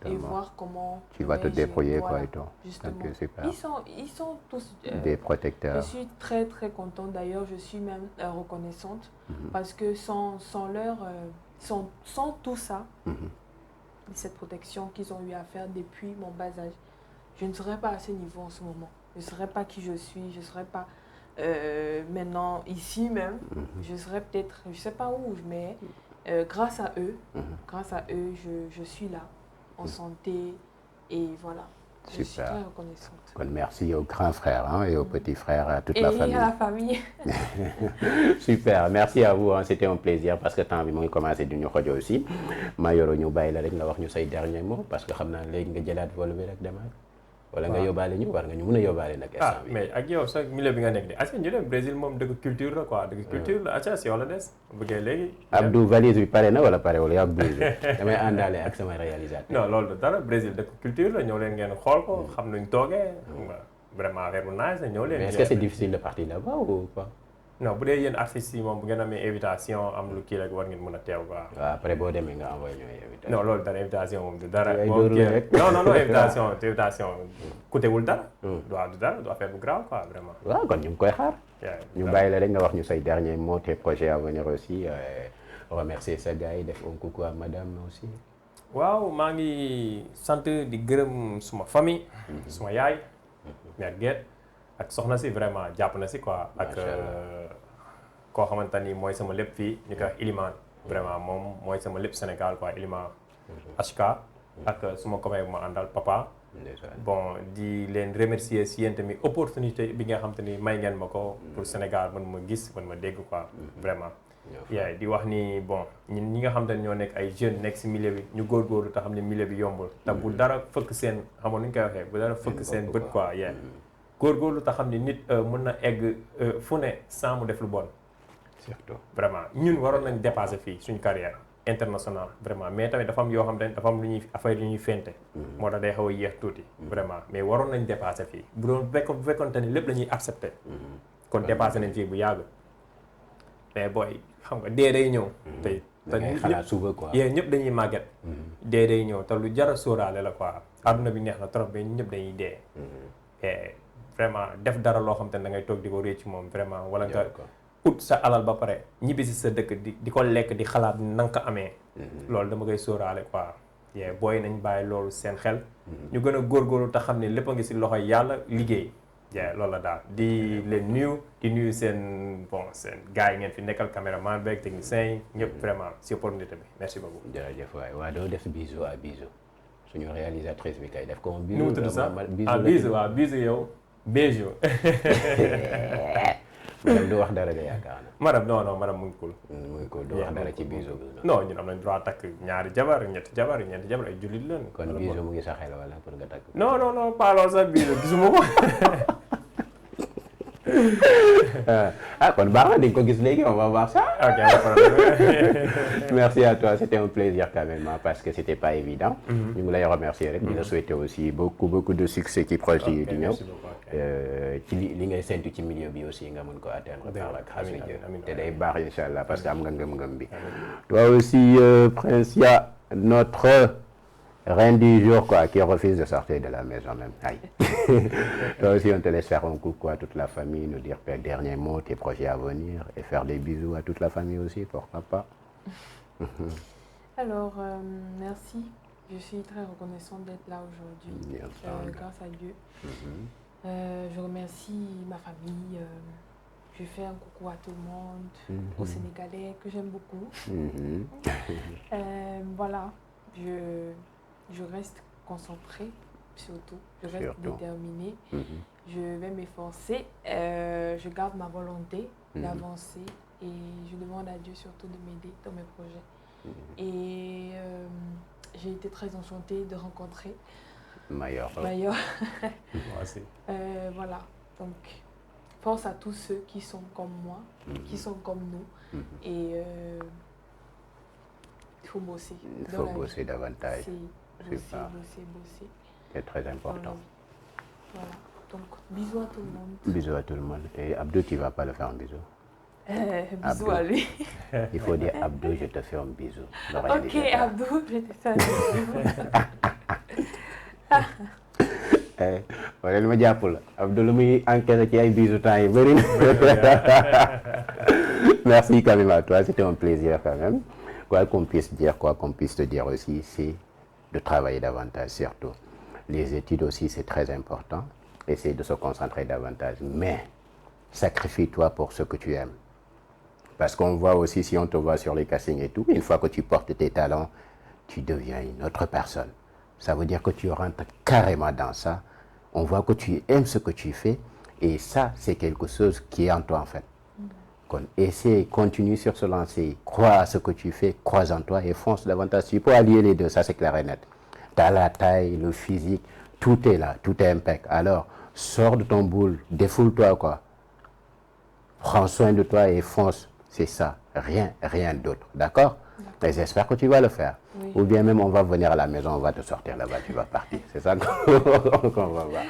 et voir comment... Tu vas te débrouiller quoi et tout. Justement. Okay, super. Ils sont tous... des protecteurs. Je suis très très contente d'ailleurs, je suis même reconnaissante parce que sans tout ça, cette protection qu'ils ont eu à faire depuis mon bas âge, je ne serais pas à ce niveau en ce moment. Je ne serais pas qui je suis, je ne serais pas maintenant ici même. Je serais peut-être, je ne sais pas où, mais grâce à eux, je suis là, en santé et voilà. Super. Je suis très reconnaissante. Merci aux grands frères et aux petits frères, à toute la famille. Et à la famille. Super, merci à vous. C'était un plaisir parce que temps bi mu ngi commencé du ñu xojo aussi. ma yoro ñu bàyyi la rek nga wax ñu say dernier mot parce que xam naa léegi nga jëlaat vol bi rek demaat. wala nga yóbbaale ñu war nga ñu mën a yóbbaale nag. instant bi mais ak yow sa milieu bi nga nekk de acca ñu dem Brésil moom dëgg culture la quoi dëgg culture la acca si yow la des bëggee léegi. Abdou valise bi pare na wala pare wala yaa Brésil damay àndaale ak sama réalisateur. non loolu dara Brésil dëgg culture la ñëw leen ngeen xool ko xam nuñ toogee. vraiment affaire bu nice la ñëw leen. mais est-ce que c'est difficile de partir là-bas ou pas. non bu dee yéen artistes yi moom bu ngeen amee invitation am lu kii rek war ngeen mën a teew quoi. waaw après boo demee nga envoyé ñooy invitation. non loolu dara invitation moom du dara. rek non invitation coûté wul dara. du dara du affaire bu grave quoi vraiment. waaw kon ñu ngi koy xaar. ñu bàyyi la rek nga wax ñu say dernier mot tes projets à venir aussi remercier sa gars yi def un coucou à madame aussi. waaw maa ngi sant di gërëm suma famille. suma yaay. mère Guèye ak soxna si vraiment jàpp na si quoi. ak koo xamante ni mooy sama lépp fii ñu koy wax Iliman. vraiment moom mooy sama lépp Sénégal quoi Iliman. HK ak suma copain bu ma àndal papa. bon di leen remercier si yéen tamit opportunité bi nga xam te ni may ngeen ma ko pour Sénégal mën ma gis mën ma dégg quoi vraiment. yaay di wax ni bon ñun ñi nga xam te ne ñoo nekk ay jeunes nekk si milieu bi ñu góorgóorlu te xam ne milieu bi yombul. te bu dara fëkk seen xamoon nu ñu koy waxee bu dara fëkk seen bët quoi yaay. góorgóorlu te xam ne nit mën na egg fu ne sans mu def lu bon. surtout vraiment ñun waroon nañ dépasser fii suñu carrière internationale vraiment mais tamit dafa am yoo xam ne dafa am lu ñuy affaire yu ñuy fente. moo tax day xaw a yéex tuuti. vraiment mais waroon nañ dépasser fii bu doon bu fekkoonte ni lépp la ñuy accepter. kon dépassé nañ fii bu yàgg. mais booy xam nga dee day ñëw. tey te xalaat suba quoi. yéen ñëpp dañuy màgget. dee day ñëw te lu jar a sóoraale la quoi adduna bi neex na trop mais ñëpp dañuy dee. et vraiment def dara loo xam te ne da ngay toog di ko récc moom vraiment wala nga ut sa alal ba pare ñibbi si sa dëkk di ko lekk di xalaat na nga ko amee. loolu dama koy sóoraale quoi. yee booy nañ bàyyi loolu seen xel. ñu gën a góorgóorlu te xam ne lépp a ngi si loxoy yàlla liggéey. loolu la daal di leen nuyu di nuyu seen seen gars yi ngeen fi nekkal caméraman beeg technicien yi ñëpp vraiment si opportunité bi merci beaucoup. jërëjëf waay waa doo def bisou à bisou suñu réalisatrice bi kay def ko. nu mu tudd sax bisou waaw bisou yow bisou. madame du wax dara de yaakaar na. madame non madame mu ngi cool. mu ngi cool du wax dara ci bisou bi. non ñun am nañ droit takk ñaari jabar ñeenti jabar ay jullit lañ. kon bisou mu ngi sa xel wala pour nga takk. non pas lool sax bisou gisuma ko. kon baax na di nga ko gis léegi on va voir ça. ok merci à toi c'était un plaisir quand même parce que c'était pas évident. ñu ngi lay remercier rek. di la souhaiter aussi beaucoup de succès ci projet yi di ñëw. ci li ngay séntu ci milieu bi aussi nga mën ko atteindre par la grâce de Dieu te day baax incha allah parce que am nga ngëm-ngëm bi. toi aussi Princia notre reine du jour quoi qui refuse de sortir de la maison même. Aïe. Toi aussi on te laisse faire un coucou à toute la famille, nous dire tes derniers mots, tes projets à venir et faire des bisous à toute la famille aussi, pourquoi pas. Alors merci, je suis très reconnaissante d'être là aujourd'hui, grâce à Dieu. Je remercie ma famille, je fais un coucou à tout le monde, aux Sénégalais que j'aime beaucoup. Voilà, je reste concentrée surtout, je reste déterminée, je vais m'efforcer, je garde ma volonté d'avancer et je demande à Dieu surtout de m'aider dans mes projets. Et j'ai été très enchantée de rencontrer Mayor. Voilà, donc force à tous ceux qui sont comme moi, qui sont comme nous, et il faut bosser. Il faut bosser davantage. Bosser. C'est très important. Voilà, donc bisous à tout le monde. Bisous à tout le monde. Et Abdou, tu ne vas pas le faire un bisou? Bisous à lui. Il faut dire Abdou, je te fais un bisou. Ok, Abdou, je te fais un bisou. wala li ma jàpp la Abdou lu muy encaissé ci ay bisou temps yi bëri na. Merci quand même à toi, c'était un plaisir quand même. Quoi qu'on puisse dire, quoi qu'on puisse te dire aussi, c'est de travailler davantage surtout. Les études aussi, c'est très important. Essaye de se concentrer davantage. Mais sacrifie-toi pour ce que tu aimes. Parce qu'on voit aussi, si on te voit sur les castings et tout, une fois que tu portes tes talents, tu deviens une autre personne. Ça veut dire que tu rentres carrément dans ça. On voit que tu aimes ce que tu fais. Et ça, c'est quelque chose qui est en toi en fait. Essaie, continue sur ce lancer. Crois à ce que tu fais, crois en toi et fonce davantage. Tu peux allier les deux, ça c'est clair et net. Tu as la taille, le physique, tout est là, tout est impeccable. Alors, sors de ton boule, défoule-toi quoi. Prends soin de toi et fonce. C'est ça, rien d'autre. D'accord? Et j'espère que tu vas le faire. Oui. Ou bien même on va venir à la maison, on va te sortir là-bas, tu vas partir. C'est ça qu'on va voir.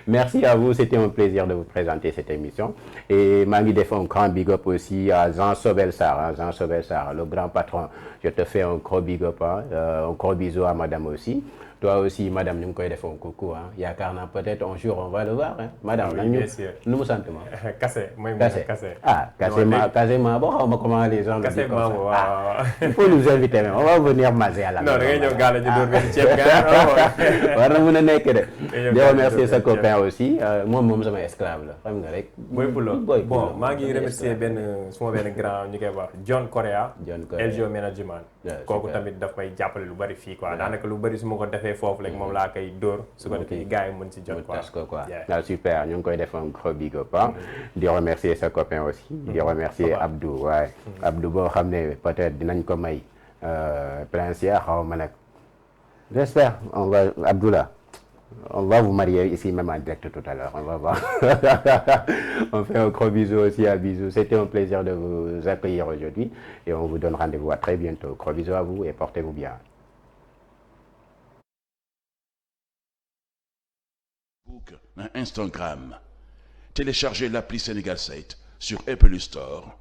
Merci à vous, c'était un plaisir de vous présenter cette émission. Et Mangi défend un grand big up aussi à Jean Sobel Sarr, Jean Sobel Sarr, le grand patron. Je te fais un gros big up, un gros bisou à madame aussi. Toi aussi, madame, nous avons fait un coucou. Il y a peut-être un jour, on va le voir. Madame, oui, bien sûr. Nous me sentons. Cassé, moi, cassé. Ah, cassé, bon, comment les gens le disent comme ça. Ah, il faut nous inviter même. On va venir maser à la maison. Non, je remercie ce copain aussi. Moi, je suis un esclave. Bon, je remercie un grand John Correa, LGO Management. Kooku tamit daf may jàppale lu bari fii quoi daanaka lu bari su ma ko defee foofu rek moom laa koy dóor su ko defee gars yi mën si jot quoi. Super, ñu ngi koy def un gros big up. Di remercier sa copain aussi. Di remercier Abdou waaye Abdou boo xam ne peut-être dinañ ko may princière xaw ma nag j'espère on va Abdoula on va vous marier ici même en direct tout à l'heure, on va voir. On fait un gros bisou aussi à Bisou. C'était un plaisir de vous accueillir aujourd'hui et on vous donne rendez-vous à très bientôt. Gros bisous à vous et portez-vous bien. Instagram. Téléchargez l'appli Sénégal 7 sur Apple Store